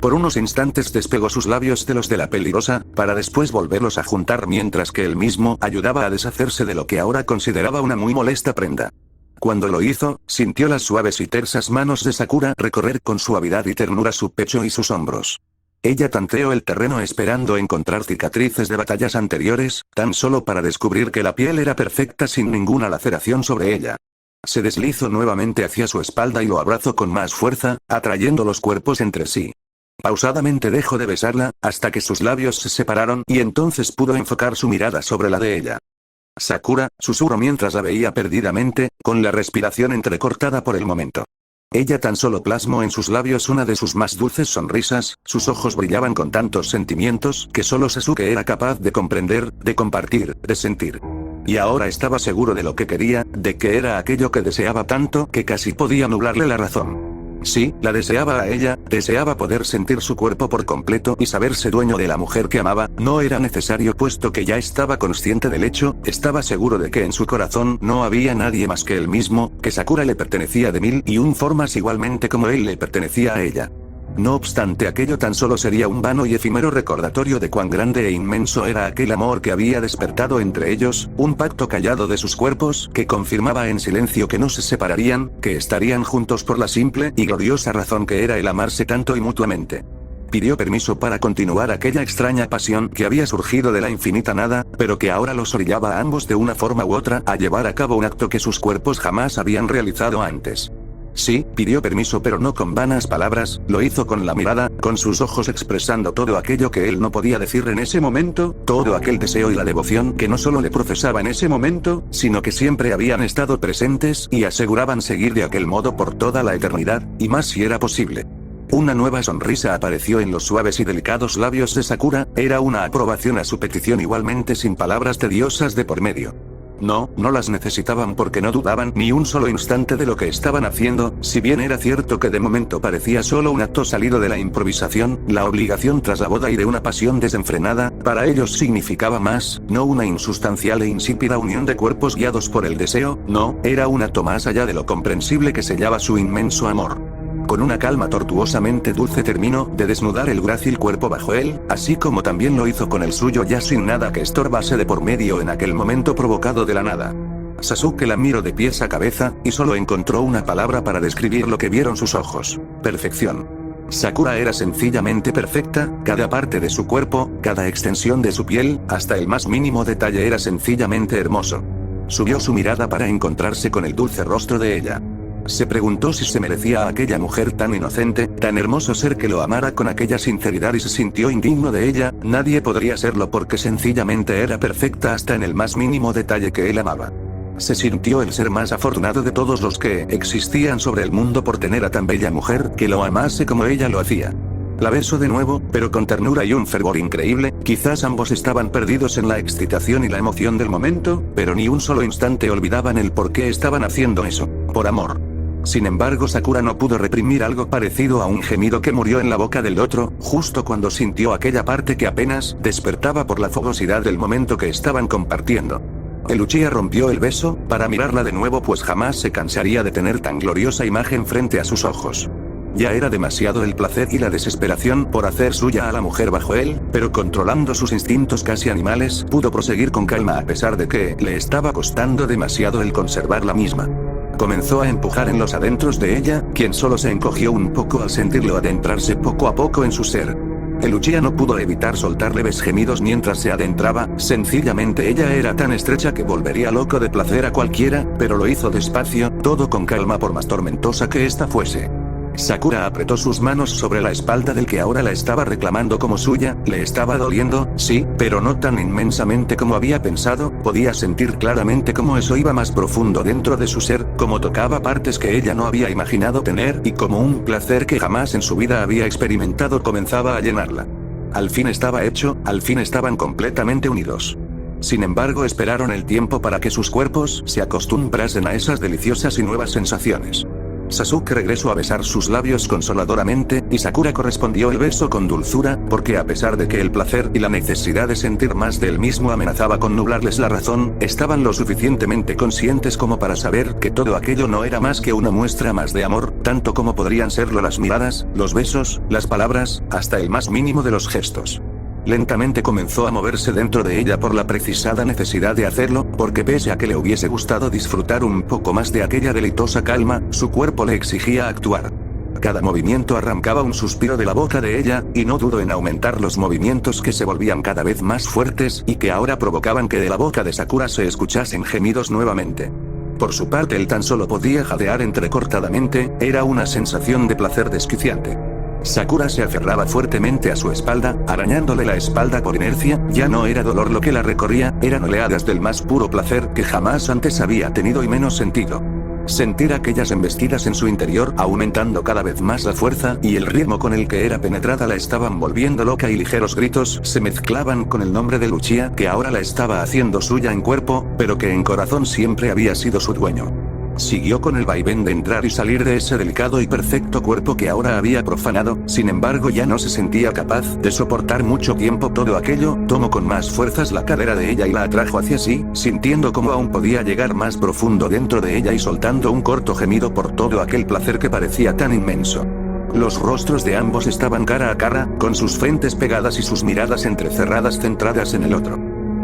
Por unos instantes despegó sus labios de los de la peligrosa, para después volverlos a juntar mientras que él mismo ayudaba a deshacerse de lo que ahora consideraba una muy molesta prenda. Cuando lo hizo, sintió las suaves y tersas manos de Sakura recorrer con suavidad y ternura su pecho y sus hombros. Ella tanteó el terreno esperando encontrar cicatrices de batallas anteriores, tan solo para descubrir que la piel era perfecta sin ninguna laceración sobre ella. Se deslizó nuevamente hacia su espalda y lo abrazó con más fuerza, atrayendo los cuerpos entre sí. Pausadamente dejó de besarla, hasta que sus labios se separaron y entonces pudo enfocar su mirada sobre la de ella. Sakura, susurró mientras la veía perdidamente, con la respiración entrecortada por el momento. Ella tan solo plasmó en sus labios una de sus más dulces sonrisas, sus ojos brillaban con tantos sentimientos que solo Sasuke era capaz de comprender, de compartir, de sentir. Y ahora estaba seguro de lo que quería, de que era aquello que deseaba tanto que casi podía nublarle la razón. Sí, la deseaba a ella, deseaba poder sentir su cuerpo por completo y saberse dueño de la mujer que amaba, no era necesario puesto que ya estaba consciente del hecho, estaba seguro de que en su corazón no había nadie más que él mismo, que Sakura le pertenecía de 1001 formas igualmente como él le pertenecía a ella. No obstante, aquello tan solo sería un vano y efímero recordatorio de cuán grande e inmenso era aquel amor que había despertado entre ellos, un pacto callado de sus cuerpos que confirmaba en silencio que no se separarían, que estarían juntos por la simple y gloriosa razón que era el amarse tanto y mutuamente. Pidió permiso para continuar aquella extraña pasión que había surgido de la infinita nada, pero que ahora los orillaba a ambos de una forma u otra a llevar a cabo un acto que sus cuerpos jamás habían realizado antes. Sí, pidió permiso pero no con vanas palabras, lo hizo con la mirada, con sus ojos expresando todo aquello que él no podía decir en ese momento, todo aquel deseo y la devoción que no solo le profesaba en ese momento, sino que siempre habían estado presentes y aseguraban seguir de aquel modo por toda la eternidad, y más si era posible. Una nueva sonrisa apareció en los suaves y delicados labios de Sakura, era una aprobación a su petición igualmente sin palabras tediosas de por medio. No las necesitaban porque no dudaban ni un solo instante de lo que estaban haciendo, si bien era cierto que de momento parecía solo un acto salido de la improvisación, la obligación tras la boda y de una pasión desenfrenada, para ellos significaba más, no una insustancial e insípida unión de cuerpos guiados por el deseo, no, era un acto más allá de lo comprensible que sellaba su inmenso amor. Con una calma tortuosamente dulce terminó de desnudar el grácil cuerpo bajo él, así como también lo hizo con el suyo ya sin nada que estorbase de por medio en aquel momento provocado de la nada. Sasuke la miró de pies a cabeza, y solo encontró una palabra para describir lo que vieron sus ojos: perfección. Sakura era sencillamente perfecta, cada parte de su cuerpo, cada extensión de su piel, hasta el más mínimo detalle era sencillamente hermoso. Subió su mirada para encontrarse con el dulce rostro de ella. Se preguntó si se merecía a aquella mujer tan inocente, tan hermoso ser que lo amara con aquella sinceridad y se sintió indigno de ella, nadie podría serlo porque sencillamente era perfecta hasta en el más mínimo detalle que él amaba. Se sintió el ser más afortunado de todos los que existían sobre el mundo por tener a tan bella mujer que lo amase como ella lo hacía. La besó de nuevo, pero con ternura y un fervor increíble, quizás ambos estaban perdidos en la excitación y la emoción del momento, pero ni un solo instante olvidaban el por qué estaban haciendo eso, por amor. Sin embargo, Sakura no pudo reprimir algo parecido a un gemido que murió en la boca del otro, justo cuando sintió aquella parte que apenas despertaba por la fogosidad del momento que estaban compartiendo. El Uchiha rompió el beso, para mirarla de nuevo pues jamás se cansaría de tener tan gloriosa imagen frente a sus ojos. Ya era demasiado el placer y la desesperación por hacer suya a la mujer bajo él, pero controlando sus instintos casi animales, pudo proseguir con calma a pesar de que le estaba costando demasiado el conservar la misma. Comenzó a empujar en los adentros de ella, quien solo se encogió un poco al sentirlo adentrarse poco a poco en su ser. El Uchiha no pudo evitar soltar leves gemidos mientras se adentraba, sencillamente ella era tan estrecha que volvería loco de placer a cualquiera, pero lo hizo despacio, todo con calma por más tormentosa que ésta fuese. Sakura apretó sus manos sobre la espalda del que ahora la estaba reclamando como suya, le estaba doliendo, sí, pero no tan inmensamente como había pensado, podía sentir claramente cómo eso iba más profundo dentro de su ser, como tocaba partes que ella no había imaginado tener y como un placer que jamás en su vida había experimentado comenzaba a llenarla. Al fin estaba hecho, al fin estaban completamente unidos. Sin embargo, esperaron el tiempo para que sus cuerpos se acostumbrasen a esas deliciosas y nuevas sensaciones. Sasuke regresó a besar sus labios consoladoramente, y Sakura correspondió el beso con dulzura, porque a pesar de que el placer y la necesidad de sentir más del mismo amenazaba con nublarles la razón, estaban lo suficientemente conscientes como para saber que todo aquello no era más que una muestra más de amor, tanto como podrían serlo las miradas, los besos, las palabras, hasta el más mínimo de los gestos. Lentamente comenzó a moverse dentro de ella por la precisada necesidad de hacerlo, porque pese a que le hubiese gustado disfrutar un poco más de aquella deleitosa calma, su cuerpo le exigía actuar. Cada movimiento arrancaba un suspiro de la boca de ella, y no dudó en aumentar los movimientos que se volvían cada vez más fuertes y que ahora provocaban que de la boca de Sakura se escuchasen gemidos nuevamente. Por su parte él tan solo podía jadear entrecortadamente, era una sensación de placer desquiciante. Sakura se aferraba fuertemente a su espalda, arañándole la espalda por inercia, ya no era dolor lo que la recorría, eran oleadas del más puro placer que jamás antes había tenido y menos sentido. Sentir aquellas embestidas en su interior aumentando cada vez más la fuerza y el ritmo con el que era penetrada la estaban volviendo loca y ligeros gritos se mezclaban con el nombre de Lucia que ahora la estaba haciendo suya en cuerpo, pero que en corazón siempre había sido su dueño. Siguió con el vaivén de entrar y salir de ese delicado y perfecto cuerpo que ahora había profanado, sin embargo ya no se sentía capaz de soportar mucho tiempo todo aquello, tomó con más fuerzas la cadera de ella y la atrajo hacia sí, sintiendo como aún podía llegar más profundo dentro de ella y soltando un corto gemido por todo aquel placer que parecía tan inmenso. Los rostros de ambos estaban cara a cara, con sus frentes pegadas y sus miradas entrecerradas centradas en el otro.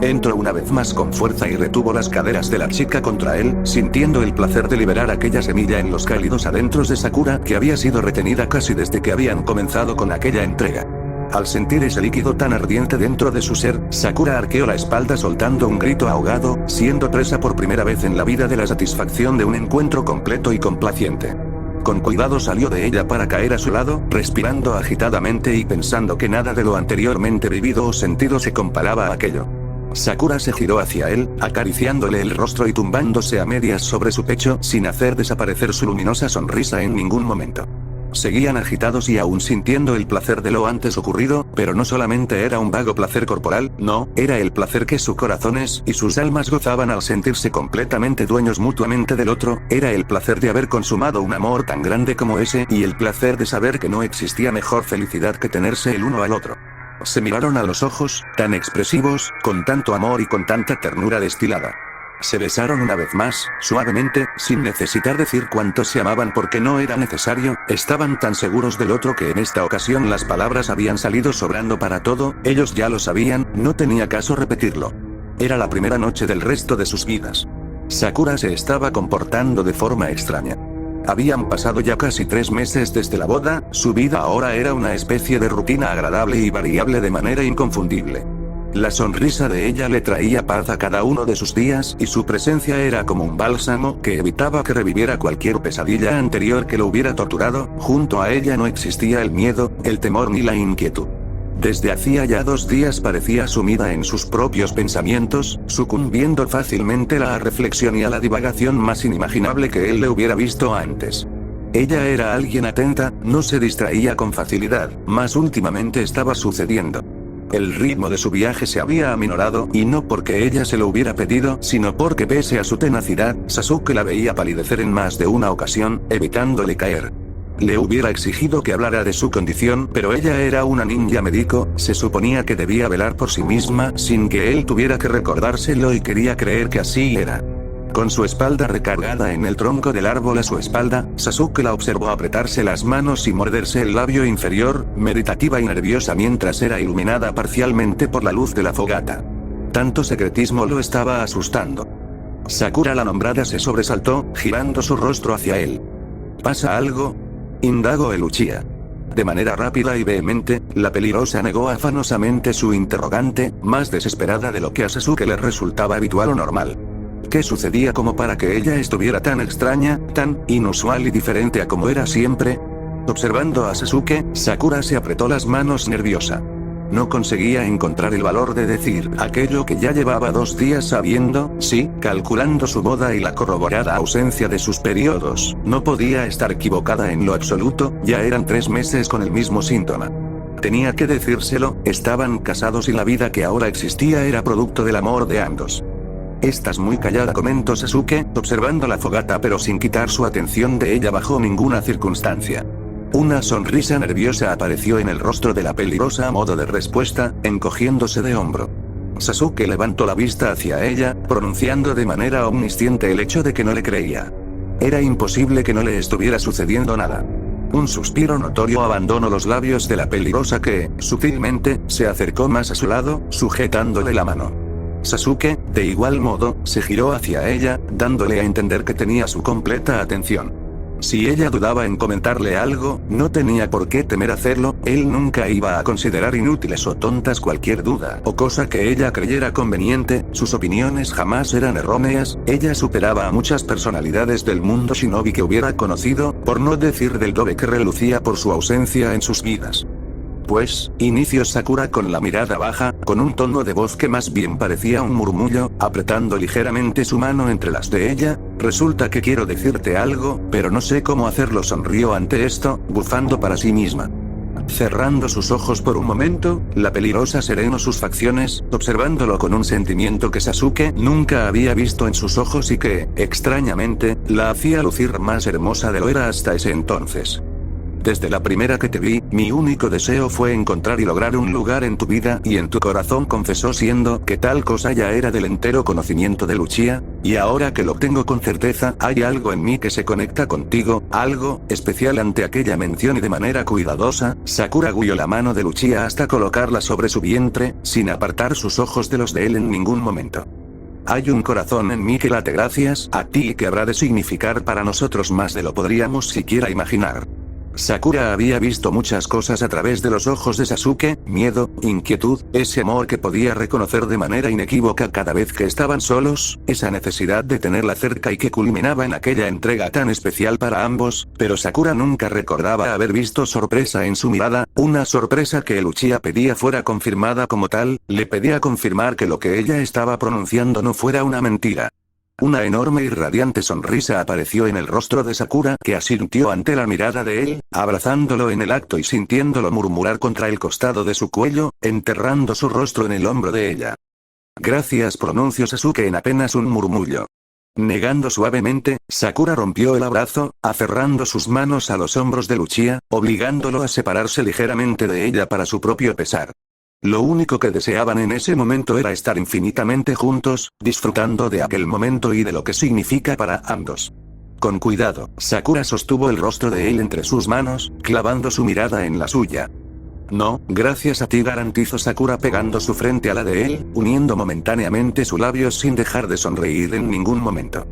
Entró una vez más con fuerza y retuvo las caderas de la chica contra él, sintiendo el placer de liberar aquella semilla en los cálidos adentros de Sakura que había sido retenida casi desde que habían comenzado con aquella entrega. Al sentir ese líquido tan ardiente dentro de su ser, Sakura arqueó la espalda soltando un grito ahogado, siendo presa por primera vez en la vida de la satisfacción de un encuentro completo y complaciente. Con cuidado salió de ella para caer a su lado, respirando agitadamente y pensando que nada de lo anteriormente vivido o sentido se comparaba a aquello. Sakura se giró hacia él, acariciándole el rostro y tumbándose a medias sobre su pecho sin hacer desaparecer su luminosa sonrisa en ningún momento. Seguían agitados y aún sintiendo el placer de lo antes ocurrido, pero no solamente era un vago placer corporal, no, era el placer que sus corazones y sus almas gozaban al sentirse completamente dueños mutuamente del otro, era el placer de haber consumado un amor tan grande como ese y el placer de saber que no existía mejor felicidad que tenerse el uno al otro. Se miraron a los ojos, tan expresivos, con tanto amor y con tanta ternura destilada. Se besaron una vez más, suavemente, sin necesitar decir cuánto se amaban porque no era necesario, estaban tan seguros del otro que en esta ocasión las palabras habían salido sobrando para todo, ellos ya lo sabían, no tenía caso repetirlo. Era la primera noche del resto de sus vidas. Sakura se estaba comportando de forma extraña. Habían pasado ya casi 3 meses desde la boda, su vida ahora era una especie de rutina agradable y variable de manera inconfundible. La sonrisa de ella le traía paz a cada uno de sus días y su presencia era como un bálsamo que evitaba que reviviera cualquier pesadilla anterior que lo hubiera torturado, junto a ella no existía el miedo, el temor ni la inquietud. Desde hacía ya 2 días parecía sumida en sus propios pensamientos, sucumbiendo fácilmente a la reflexión y a la divagación más inimaginable que él le hubiera visto antes. Ella era alguien atenta, no se distraía con facilidad, mas últimamente estaba sucediendo. El ritmo de su viaje se había aminorado, y no porque ella se lo hubiera pedido, sino porque pese a su tenacidad, Sasuke la veía palidecer en más de una ocasión, evitándole caer. Le hubiera exigido que hablara de su condición, pero ella era una ninja médico, se suponía que debía velar por sí misma, sin que él tuviera que recordárselo y quería creer que así era. Con su espalda recargada en el tronco del árbol a su espalda, Sasuke la observó apretarse las manos y morderse el labio inferior, meditativa y nerviosa mientras era iluminada parcialmente por la luz de la fogata. Tanto secretismo lo estaba asustando. Sakura la nombrada se sobresaltó, girando su rostro hacia él. ¿Pasa algo?, indagó el Uchiha. De manera rápida y vehemente, la peligrosa negó afanosamente su interrogante, más desesperada de lo que a Sasuke le resultaba habitual o normal. ¿Qué sucedía como para que ella estuviera tan extraña, tan inusual y diferente a como era siempre? Observando a Sasuke, Sakura se apretó las manos nerviosa. No conseguía encontrar el valor de decir aquello que ya llevaba 2 días sabiendo, sí, calculando su boda y la corroborada ausencia de sus periodos, no podía estar equivocada en lo absoluto, ya eran 3 meses con el mismo síntoma. Tenía que decírselo, estaban casados y la vida que ahora existía era producto del amor de ambos. Estás muy callada, comentó Sasuke, observando la fogata pero sin quitar su atención de ella bajo ninguna circunstancia. Una sonrisa nerviosa apareció en el rostro de la peligrosa a modo de respuesta, encogiéndose de hombro. Sasuke levantó la vista hacia ella, pronunciando de manera omnisciente el hecho de que no le creía. Era imposible que no le estuviera sucediendo nada. Un suspiro notorio abandonó los labios de la peligrosa que, sutilmente, se acercó más a su lado, sujetándole la mano. Sasuke, de igual modo, se giró hacia ella, dándole a entender que tenía su completa atención. Si ella dudaba en comentarle algo, no tenía por qué temer hacerlo, él nunca iba a considerar inútiles o tontas cualquier duda o cosa que ella creyera conveniente, sus opiniones jamás eran erróneas, ella superaba a muchas personalidades del mundo shinobi que hubiera conocido, por no decir del doble que relucía por su ausencia en sus vidas. Pues, inició Sakura con la mirada baja, con un tono de voz que más bien parecía un murmullo, apretando ligeramente su mano entre las de ella. Resulta que quiero decirte algo, pero no sé cómo hacerlo, sonrió ante esto, bufando para sí misma. Cerrando sus ojos por un momento, la peligrosa serenó sus facciones, observándolo con un sentimiento que Sasuke nunca había visto en sus ojos y que, extrañamente, la hacía lucir más hermosa de lo era hasta ese entonces. Desde la primera que te vi, mi único deseo fue encontrar y lograr un lugar en tu vida y en tu corazón, confesó, siendo que tal cosa ya era del entero conocimiento de Uchiha, y ahora que lo tengo con certeza, hay algo en mí que se conecta contigo, algo especial. Ante aquella mención y de manera cuidadosa, Sakura guió la mano de Uchiha hasta colocarla sobre su vientre, sin apartar sus ojos de los de él en ningún momento. Hay un corazón en mí que late gracias a ti y que habrá de significar para nosotros más de lo podríamos siquiera imaginar. Sakura había visto muchas cosas a través de los ojos de Sasuke, miedo, inquietud, ese amor que podía reconocer de manera inequívoca cada vez que estaban solos, esa necesidad de tenerla cerca y que culminaba en aquella entrega tan especial para ambos, pero Sakura nunca recordaba haber visto sorpresa en su mirada, una sorpresa que el Uchiha pedía fuera confirmada como tal, le pedía confirmar que lo que ella estaba pronunciando no fuera una mentira. Una enorme y radiante sonrisa apareció en el rostro de Sakura, que asintió ante la mirada de él, abrazándolo en el acto y sintiéndolo murmurar contra el costado de su cuello, enterrando su rostro en el hombro de ella. Gracias, pronunció Sasuke en apenas un murmullo. Negando suavemente, Sakura rompió el abrazo, aferrando sus manos a los hombros de Uchiha, obligándolo a separarse ligeramente de ella para su propio pesar. Lo único que deseaban en ese momento era estar infinitamente juntos, disfrutando de aquel momento y de lo que significa para ambos. Con cuidado, Sakura sostuvo el rostro de él entre sus manos, clavando su mirada en la suya. No, gracias a ti, garantizó Sakura pegando su frente a la de él, uniendo momentáneamente sus labios sin dejar de sonreír en ningún momento.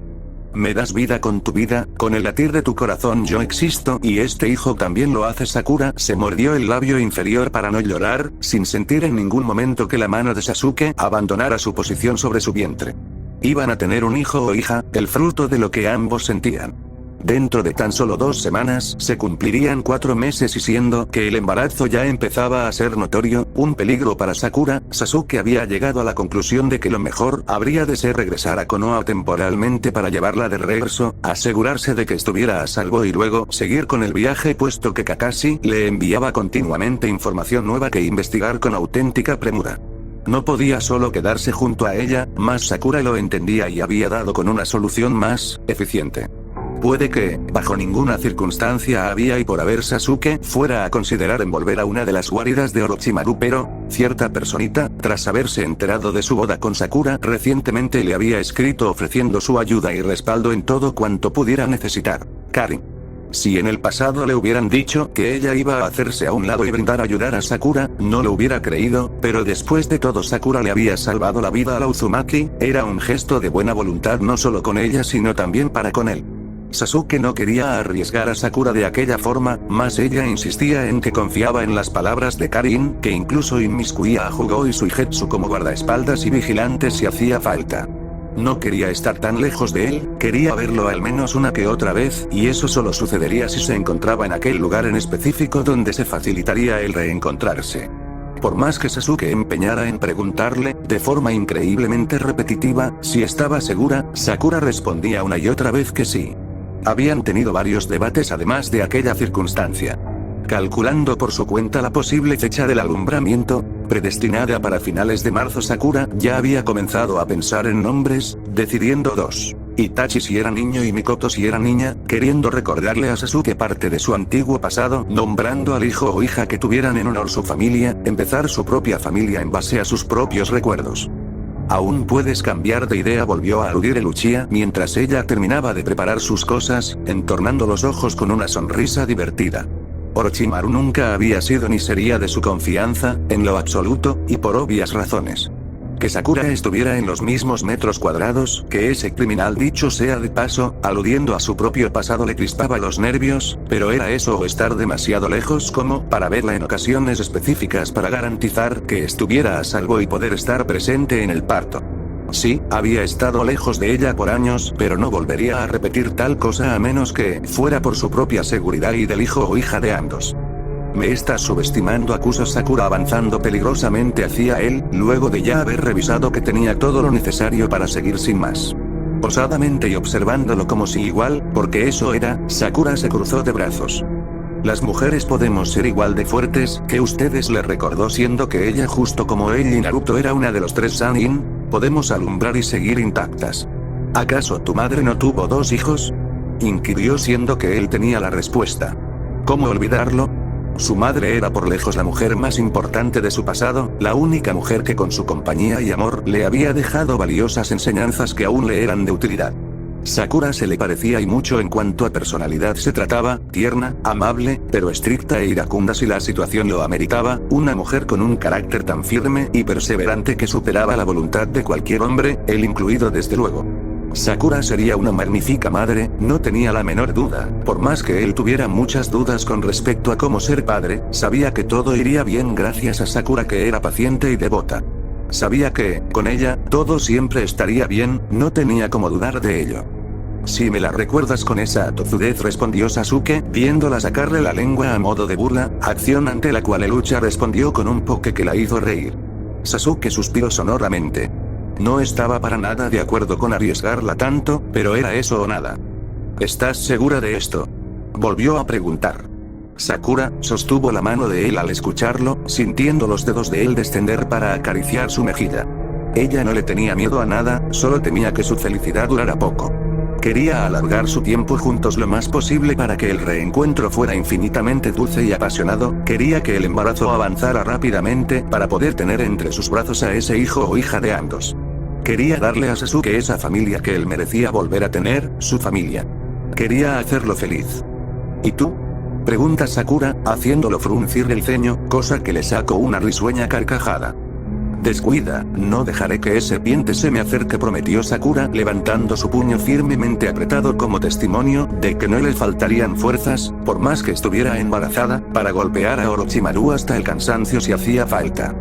Me das vida con tu vida, con el latir de tu corazón yo existo y este hijo también lo hace. Sakura se mordió el labio inferior para no llorar, sin sentir en ningún momento que la mano de Sasuke abandonara su posición sobre su vientre. Iban a tener un hijo o hija, el fruto de lo que ambos sentían. Dentro de tan solo 2 semanas se cumplirían 4 meses y siendo que el embarazo ya empezaba a ser notorio, un peligro para Sakura, Sasuke había llegado a la conclusión de que lo mejor habría de ser regresar a Konoha temporalmente para llevarla de regreso, asegurarse de que estuviera a salvo y luego seguir con el viaje, puesto que Kakashi le enviaba continuamente información nueva que investigar con auténtica premura. No podía solo quedarse junto a ella, más Sakura lo entendía y había dado con una solución más eficiente. Puede que, bajo ninguna circunstancia había y por haber Sasuke fuera a considerar envolver a una de las guaridas de Orochimaru, pero, cierta personita, tras haberse enterado de su boda con Sakura, recientemente le había escrito ofreciendo su ayuda y respaldo en todo cuanto pudiera necesitar. Karin. Si en el pasado le hubieran dicho que ella iba a hacerse a un lado y brindar ayudar a Sakura, no lo hubiera creído, pero después de todo Sakura le había salvado la vida a la Uzumaki, era un gesto de buena voluntad no solo con ella sino también para con él. Sasuke no quería arriesgar a Sakura de aquella forma, mas ella insistía en que confiaba en las palabras de Karin, que incluso inmiscuía a Jugo y Suigetsu como guardaespaldas y vigilantes si hacía falta. No quería estar tan lejos de él, quería verlo al menos una que otra vez, y eso solo sucedería si se encontraba en aquel lugar en específico donde se facilitaría el reencontrarse. Por más que Sasuke empeñara en preguntarle, de forma increíblemente repetitiva, si estaba segura, Sakura respondía una y otra vez que sí. Habían tenido varios debates además de aquella circunstancia. Calculando por su cuenta la posible fecha del alumbramiento, predestinada para finales de marzo, Sakura ya había comenzado a pensar en nombres, decidiendo dos. Itachi si era niño y Mikoto si era niña, queriendo recordarle a Sasuke parte de su antiguo pasado, nombrando al hijo o hija que tuvieran en honor su familia, empezar su propia familia en base a sus propios recuerdos. Aún puedes cambiar de idea, volvió a aludir el Uchiha mientras ella terminaba de preparar sus cosas, entornando los ojos con una sonrisa divertida. Orochimaru nunca había sido ni sería de su confianza, en lo absoluto, y por obvias razones. Que Sakura estuviera en los mismos metros cuadrados que ese criminal, dicho sea de paso, aludiendo a su propio pasado, le crispaba los nervios, pero era eso o estar demasiado lejos como para verla en ocasiones específicas para garantizar que estuviera a salvo y poder estar presente en el parto. Sí, había estado lejos de ella por años, pero no volvería a repetir tal cosa a menos que fuera por su propia seguridad y del hijo o hija de ambos. Me estás subestimando, acusó Sakura avanzando peligrosamente hacia él, luego de ya haber revisado que tenía todo lo necesario para seguir sin más. Posadamente y observándolo como si igual, porque eso era, Sakura se cruzó de brazos. Las mujeres podemos ser igual de fuertes que ustedes, le recordó, siendo que ella, justo como él y Naruto, era una de los 3 Sannin, podemos alumbrar y seguir intactas. ¿Acaso tu madre no tuvo 2 hijos? Inquirió, siendo que él tenía la respuesta. ¿Cómo olvidarlo? Su madre era por lejos la mujer más importante de su pasado, la única mujer que con su compañía y amor le había dejado valiosas enseñanzas que aún le eran de utilidad. Sakura se le parecía y mucho en cuanto a personalidad se trataba, tierna, amable, pero estricta e iracunda si la situación lo ameritaba, una mujer con un carácter tan firme y perseverante que superaba la voluntad de cualquier hombre, él incluido desde luego. Sakura sería una magnífica madre, no tenía la menor duda, por más que él tuviera muchas dudas con respecto a cómo ser padre, sabía que todo iría bien gracias a Sakura, que era paciente y devota. Sabía que, con ella, todo siempre estaría bien, no tenía como dudar de ello. Si me la recuerdas con esa tozudez, respondió Sasuke, viéndola sacarle la lengua a modo de burla, acción ante la cual el Uchiha respondió con un poke que la hizo reír. Sasuke suspiró sonoramente. No estaba para nada de acuerdo con arriesgarla tanto, pero era eso o nada. ¿Estás segura de esto?, volvió a preguntar. Sakura sostuvo la mano de él al escucharlo, sintiendo los dedos de él descender para acariciar su mejilla. Ella no le tenía miedo a nada, solo temía que su felicidad durara poco. Quería alargar su tiempo juntos lo más posible para que el reencuentro fuera infinitamente dulce y apasionado, quería que el embarazo avanzara rápidamente para poder tener entre sus brazos a ese hijo o hija de ambos. Quería darle a Sasuke esa familia que él merecía volver a tener, su familia. Quería hacerlo feliz. ¿Y tú?, pregunta Sakura, haciéndolo fruncir el ceño, cosa que le sacó una risueña carcajada. Descuida, no dejaré que ese serpiente se me acerque, prometió Sakura, levantando su puño firmemente apretado como testimonio de que no le faltarían fuerzas, por más que estuviera embarazada, para golpear a Orochimaru hasta el cansancio si hacía falta.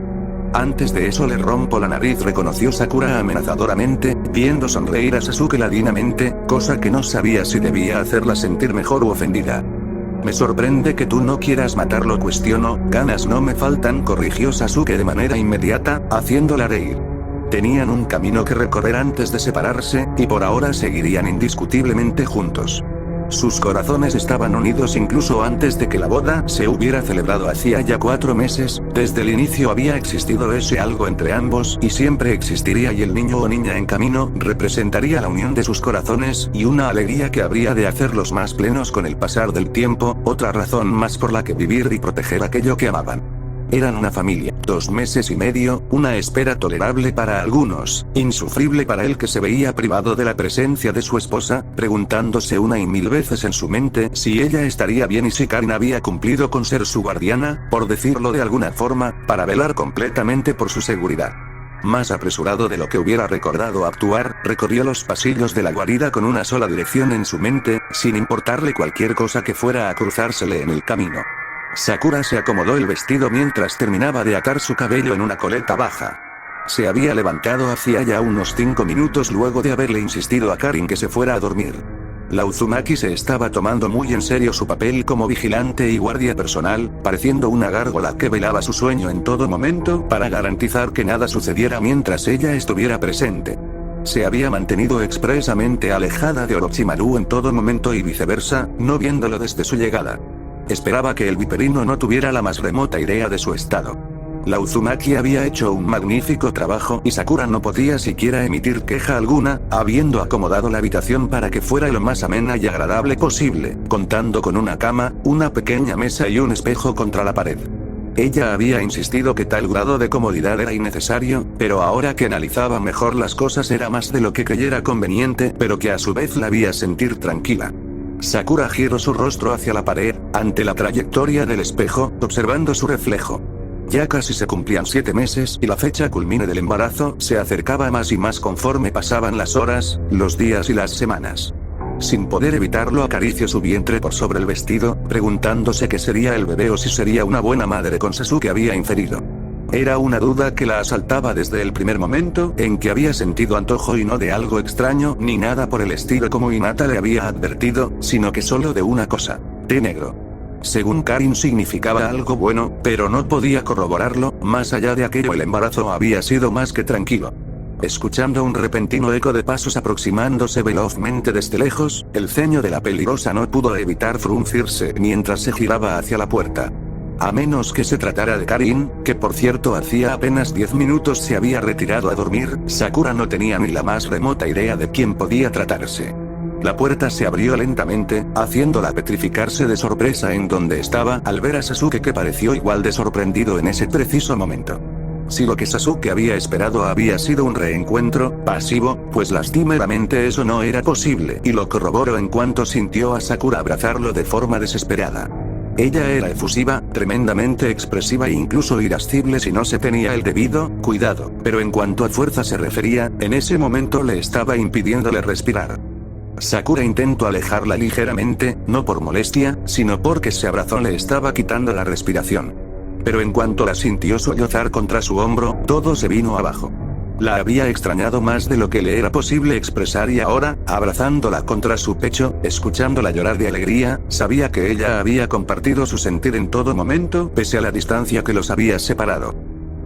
Antes de eso le rompo la nariz, reconoció Sakura amenazadoramente, viendo sonreír a Sasuke ladinamente, cosa que no sabía si debía hacerla sentir mejor u ofendida. Me sorprende que tú no quieras matarlo, cuestionó. Ganas no me faltan, corrigió Sasuke de manera inmediata, haciéndola reír. Tenían un camino que recorrer antes de separarse, y por ahora seguirían indiscutiblemente juntos. Sus corazones estaban unidos incluso antes de que la boda se hubiera celebrado hacía ya 4 meses, desde el inicio había existido ese algo entre ambos y siempre existiría, y el niño o niña en camino representaría la unión de sus corazones y una alegría que habría de hacerlos más plenos con el pasar del tiempo, otra razón más por la que vivir y proteger aquello que amaban. Eran una familia. 2 meses y medio, una espera tolerable para algunos, insufrible para él que se veía privado de la presencia de su esposa, preguntándose una y mil veces en su mente si ella estaría bien y si Karin había cumplido con ser su guardiana, por decirlo de alguna forma, para velar completamente por su seguridad. Más apresurado de lo que hubiera recordado actuar, recorrió los pasillos de la guarida con una sola dirección en su mente, sin importarle cualquier cosa que fuera a cruzársele en el camino. Sakura se acomodó el vestido mientras terminaba de atar su cabello en una coleta baja. Se había levantado hacía ya unos 5 minutos luego de haberle insistido a Karin que se fuera a dormir. La Uzumaki se estaba tomando muy en serio su papel como vigilante y guardia personal, pareciendo una gárgola que velaba su sueño en todo momento para garantizar que nada sucediera mientras ella estuviera presente. Se había mantenido expresamente alejada de Orochimaru en todo momento y viceversa, no viéndolo desde su llegada. Esperaba que el viperino no tuviera la más remota idea de su estado. La Uzumaki había hecho un magnífico trabajo y Sakura no podía siquiera emitir queja alguna, habiendo acomodado la habitación para que fuera lo más amena y agradable posible, contando con una cama, una pequeña mesa y un espejo contra la pared. Ella había insistido que tal grado de comodidad era innecesario, pero ahora que analizaba mejor las cosas era más de lo que creyera conveniente, pero que a su vez la hacía sentir tranquila. Sakura giró su rostro hacia la pared, ante la trayectoria del espejo, observando su reflejo. Ya casi se cumplían 7 meses y la fecha culmine del embarazo se acercaba más y más conforme pasaban las horas, los días y las semanas. Sin poder evitarlo acarició su vientre por sobre el vestido, preguntándose qué sería el bebé o si sería una buena madre con Sasuke había inferido. Era una duda que la asaltaba desde el primer momento en que había sentido antojo y no de algo extraño ni nada por el estilo como Hinata le había advertido, sino que solo de una cosa: té negro. Según Karin significaba algo bueno, pero no podía corroborarlo, más allá de aquello el embarazo había sido más que tranquilo. Escuchando un repentino eco de pasos aproximándose velozmente desde lejos, el ceño de la peligrosa no pudo evitar fruncirse mientras se giraba hacia la puerta. A menos que se tratara de Karin, que por cierto hacía apenas 10 minutos se había retirado a dormir, Sakura no tenía ni la más remota idea de quién podía tratarse. La puerta se abrió lentamente, haciéndola petrificarse de sorpresa en donde estaba al ver a Sasuke, que pareció igual de sorprendido en ese preciso momento. Si lo que Sasuke había esperado había sido un reencuentro pasivo, pues lastimeramente eso no era posible, y lo corroboró en cuanto sintió a Sakura abrazarlo de forma desesperada. Ella era efusiva, tremendamente expresiva e incluso irascible si no se tenía el debido cuidado, pero en cuanto a fuerza se refería, en ese momento le estaba impidiéndole respirar. Sakura intentó alejarla ligeramente, no por molestia, sino porque ese abrazo le estaba quitando la respiración. Pero en cuanto la sintió sollozar contra su hombro, todo se vino abajo. La había extrañado más de lo que le era posible expresar y ahora, abrazándola contra su pecho, escuchándola llorar de alegría, sabía que ella había compartido su sentir en todo momento, pese a la distancia que los había separado.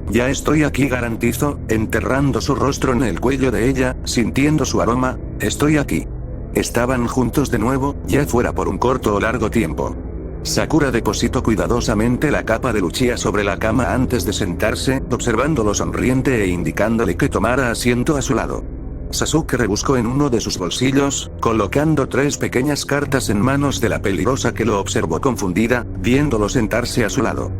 Ya estoy aquí, garantizó, enterrando su rostro en el cuello de ella, sintiendo su aroma. Estoy aquí. Estaban juntos de nuevo, ya fuera por un corto o largo tiempo. Sakura depositó cuidadosamente la capa de Luchia sobre la cama antes de sentarse, observándolo sonriente e indicándole que tomara asiento a su lado. Sasuke rebuscó en uno de sus bolsillos, colocando 3 pequeñas cartas en manos de la peligrosa, que lo observó confundida, viéndolo sentarse a su lado.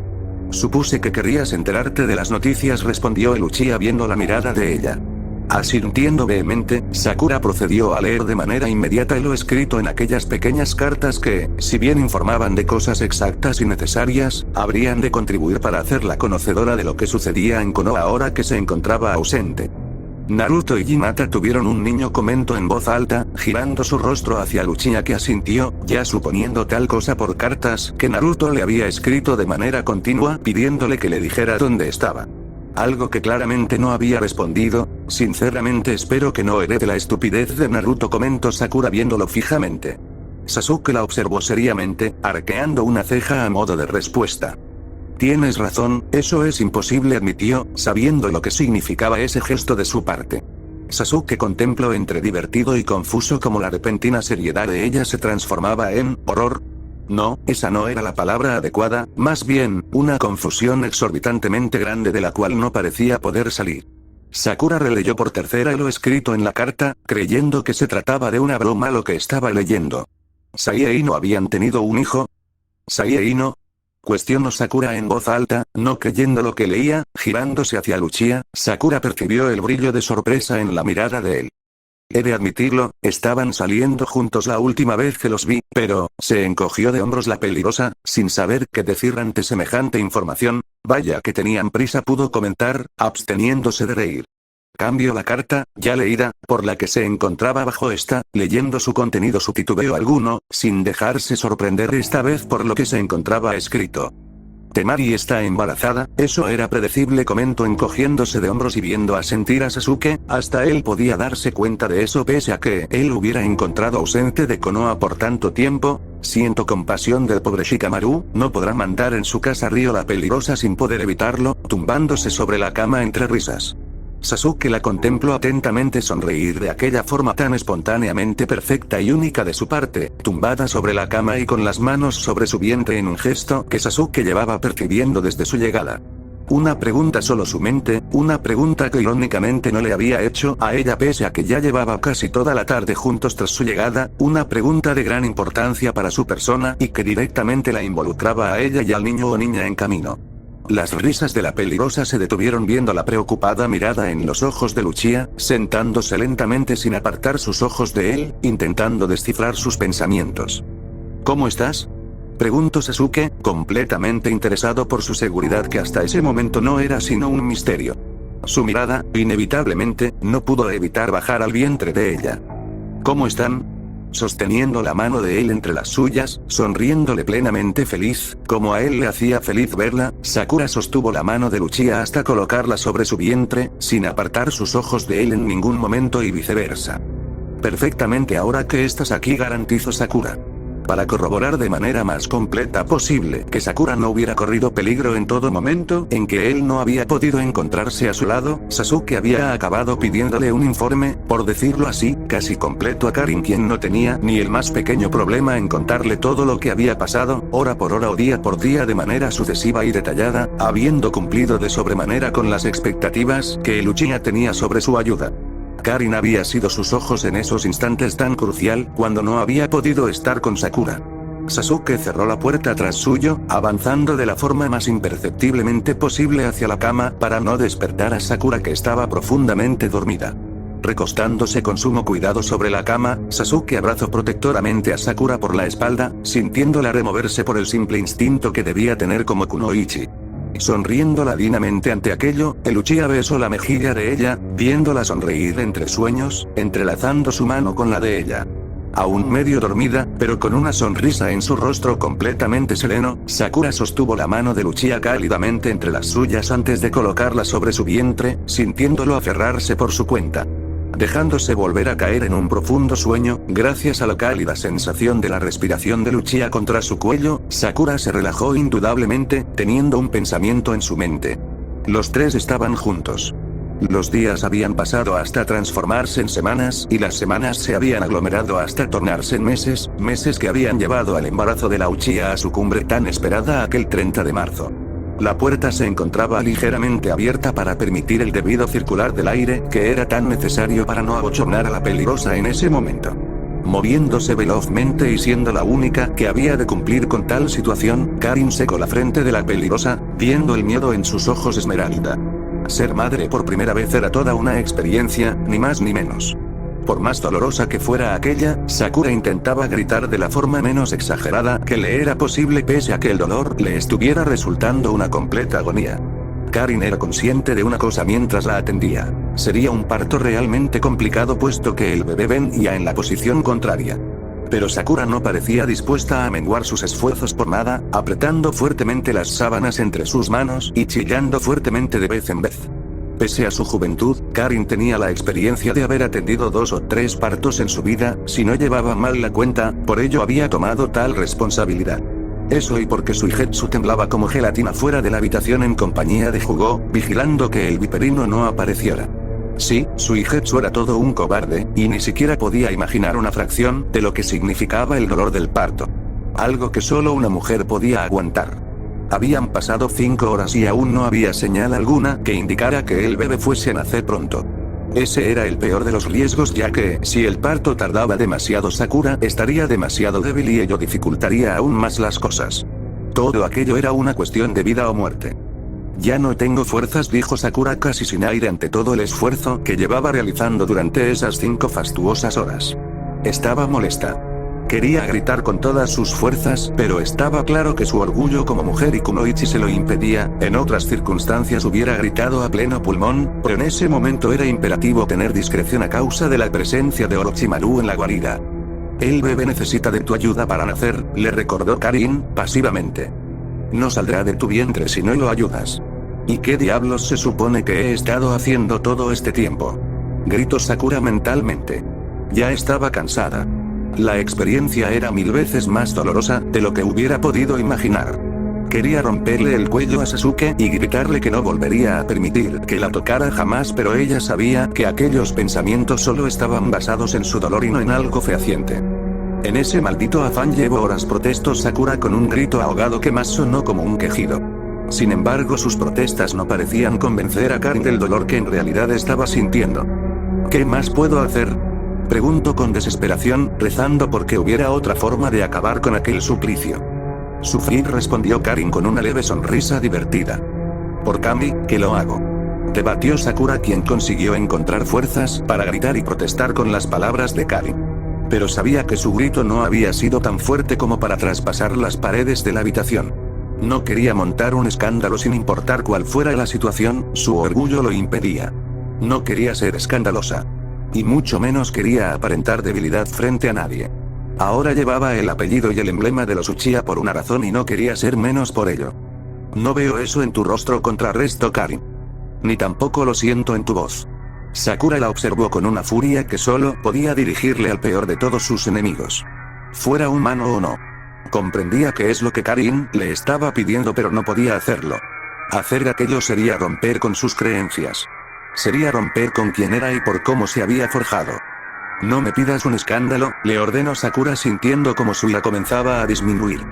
Supuse que querrías enterarte de las noticias, respondió Luchia viendo la mirada de ella. Asintiendo vehemente, Sakura procedió a leer de manera inmediata lo escrito en aquellas pequeñas cartas que, si bien informaban de cosas exactas y necesarias, habrían de contribuir para hacerla conocedora de lo que sucedía en Konoha ahora que se encontraba ausente. Naruto y Hinata tuvieron un niño, comentó en voz alta, girando su rostro hacia Luchia, que asintió, ya suponiendo tal cosa por cartas que Naruto le había escrito de manera continua pidiéndole que le dijera dónde estaba. Algo que claramente no había respondido. Sinceramente espero que no herede la estupidez de Naruto, comentó Sakura viéndolo fijamente. Sasuke la observó seriamente, arqueando una ceja a modo de respuesta. Tienes razón, eso es imposible, admitió, sabiendo lo que significaba ese gesto de su parte. Sasuke contempló entre divertido y confuso cómo la repentina seriedad de ella se transformaba en horror. No, esa no era la palabra adecuada, más bien, una confusión exorbitantemente grande de la cual no parecía poder salir. Sakura releyó por tercera lo escrito en la carta, creyendo que se trataba de una broma lo que estaba leyendo. ¿Saie y no habían tenido un hijo? ¿Saie y no? Cuestionó Sakura en voz alta, no creyendo lo que leía, girándose hacia Luchia. Sakura percibió el brillo de sorpresa en la mirada de él. He de admitirlo, estaban saliendo juntos la última vez que los vi, pero, se encogió de hombros la peligrosa, sin saber qué decir ante semejante información. Vaya que tenían prisa, pudo comentar, absteniéndose de reír. Cambio la carta, ya leída, por la que se encontraba bajo esta, leyendo su contenido su titubeo alguno, sin dejarse sorprender esta vez por lo que se encontraba escrito. Temari está embarazada, eso era predecible, comentó encogiéndose de hombros y viendo asentir a Sasuke. Hasta él podía darse cuenta de eso pese a que él hubiera encontrado ausente de Konoha por tanto tiempo. Siento compasión del pobre Shikamaru, no podrá mandar en su casa, rió la peligrosa sin poder evitarlo, tumbándose sobre la cama entre risas. Sasuke la contempló atentamente sonreír de aquella forma tan espontáneamente perfecta y única de su parte, tumbada sobre la cama y con las manos sobre su vientre en un gesto que Sasuke llevaba percibiendo desde su llegada. Una pregunta solo su mente, una pregunta que irónicamente no le había hecho a ella pese a que ya llevaba casi toda la tarde juntos tras su llegada, una pregunta de gran importancia para su persona y que directamente la involucraba a ella y al niño o niña en camino. Las risas de la peligrosa se detuvieron viendo la preocupada mirada en los ojos de Lucia, sentándose lentamente sin apartar sus ojos de él, intentando descifrar sus pensamientos. ¿Cómo estás?, preguntó Sasuke, completamente interesado por su seguridad que hasta ese momento no era sino un misterio. Su mirada, inevitablemente, no pudo evitar bajar al vientre de ella. ¿Cómo están?, sosteniendo la mano de él entre las suyas, sonriéndole plenamente feliz, como a él le hacía feliz verla, Sakura sostuvo la mano de Lucia hasta colocarla sobre su vientre, sin apartar sus ojos de él en ningún momento y viceversa. Perfectamente ahora que estás aquí, garantizó Sakura. Para corroborar de manera más completa posible que Sakura no hubiera corrido peligro en todo momento en que él no había podido encontrarse a su lado, Sasuke había acabado pidiéndole un informe, por decirlo así, casi completo a Karin, quien no tenía ni el más pequeño problema en contarle todo lo que había pasado, hora por hora o día por día de manera sucesiva y detallada, habiendo cumplido de sobremanera con las expectativas que Lucia tenía sobre su ayuda. Karin había sido sus ojos en esos instantes tan crucial cuando no había podido estar con Sakura. Sasuke cerró la puerta tras suyo, avanzando de la forma más imperceptiblemente posible hacia la cama para no despertar a Sakura, que estaba profundamente dormida. Recostándose con sumo cuidado sobre la cama, Sasuke abrazó protectoramente a Sakura por la espalda, sintiéndola removerse por el simple instinto que debía tener como kunoichi. Sonriendo ladinamente ante aquello, Lucia besó la mejilla de ella, viéndola sonreír entre sueños, entrelazando su mano con la de ella. Aún medio dormida, pero con una sonrisa en su rostro completamente sereno, Sakura sostuvo la mano de Lucia cálidamente entre las suyas antes de colocarla sobre su vientre, sintiéndolo aferrarse por su cuenta. Dejándose volver a caer en un profundo sueño, gracias a la cálida sensación de la respiración de Lucia contra su cuello, Sakura se relajó indudablemente, teniendo un pensamiento en su mente. Los tres estaban juntos. Los días habían pasado hasta transformarse en semanas y las semanas se habían aglomerado hasta tornarse en meses, meses que habían llevado al embarazo de la Uchiha a su cumbre tan esperada aquel 30 de marzo. La puerta se encontraba ligeramente abierta para permitir el debido circular del aire que era tan necesario para no abochornar a la peligrosa en ese momento. Moviéndose velozmente y siendo la única que había de cumplir con tal situación, Karin secó la frente de la peligrosa, viendo el miedo en sus ojos esmeralda. Ser madre por primera vez era toda una experiencia, ni más ni menos. Por más dolorosa que fuera aquella, Sakura intentaba gritar de la forma menos exagerada que le era posible pese a que el dolor le estuviera resultando una completa agonía. Karin era consciente de una cosa mientras la atendía. Sería un parto realmente complicado puesto que el bebé venía en la posición contraria. Pero Sakura no parecía dispuesta a menguar sus esfuerzos por nada, apretando fuertemente las sábanas entre sus manos y chillando fuertemente de vez en vez. Pese a su juventud, Karin tenía la experiencia de haber atendido 2 o 3 partos en su vida, si no llevaba mal la cuenta, por ello había tomado tal responsabilidad. Eso y porque Suigetsu temblaba como gelatina fuera de la habitación en compañía de Jugo, vigilando que el viperino no apareciera. Sí, Suigetsu era todo un cobarde, y ni siquiera podía imaginar una fracción de lo que significaba el dolor del parto. Algo que solo una mujer podía aguantar. Habían pasado 5 horas y aún no había señal alguna que indicara que el bebé fuese a nacer pronto. Ese era el peor de los riesgos, ya que, si el parto tardaba demasiado, Sakura estaría demasiado débil y ello dificultaría aún más las cosas. Todo aquello era una cuestión de vida o muerte. Ya no tengo fuerzas, dijo Sakura casi sin aire ante todo el esfuerzo que llevaba realizando durante esas 5 fastuosas horas. Estaba molesta. Quería gritar con todas sus fuerzas, pero estaba claro que su orgullo como mujer y kunoichi se lo impedía. En otras circunstancias hubiera gritado a pleno pulmón, pero en ese momento era imperativo tener discreción a causa de la presencia de Orochimaru en la guarida. El bebé necesita de tu ayuda para nacer, le recordó Karin, pasivamente. No saldrá de tu vientre si no lo ayudas. ¿Y qué diablos se supone que he estado haciendo todo este tiempo?, gritó Sakura mentalmente. Ya estaba cansada. La experiencia era 1000 veces más dolorosa de lo que hubiera podido imaginar. Quería romperle el cuello a Sasuke y gritarle que no volvería a permitir que la tocara jamás, pero ella sabía que aquellos pensamientos solo estaban basados en su dolor y no en algo fehaciente. En ese maldito afán llevo horas, protestó Sakura con un grito ahogado que más sonó como un quejido. Sin embargo, sus protestas no parecían convencer a Karin del dolor que en realidad estaba sintiendo. ¿Qué más puedo hacer?, preguntó con desesperación, rezando porque hubiera otra forma de acabar con aquel suplicio. Sufrir, respondió Karin con una leve sonrisa divertida. Por Kami, que lo hago. Debatió Sakura, quien consiguió encontrar fuerzas para gritar y protestar con las palabras de Karin. Pero sabía que su grito no había sido tan fuerte como para traspasar las paredes de la habitación. No quería montar un escándalo sin importar cuál fuera la situación, su orgullo lo impedía. No quería ser escandalosa. Y mucho menos quería aparentar debilidad frente a nadie. Ahora llevaba el apellido y el emblema de los Uchiha por una razón y no quería ser menos por ello. No veo eso en tu rostro, contrarrestó Karin. Ni tampoco lo siento en tu voz. Sakura la observó con una furia que solo podía dirigirle al peor de todos sus enemigos. Fuera humano o no. Comprendía que es lo que Karin le estaba pidiendo, pero no podía hacerlo. Hacer aquello sería romper con sus creencias. Sería romper con quien era y por cómo se había forjado. No me pidas un escándalo, le ordenó Sakura, sintiendo como su ira comenzaba a disminuir.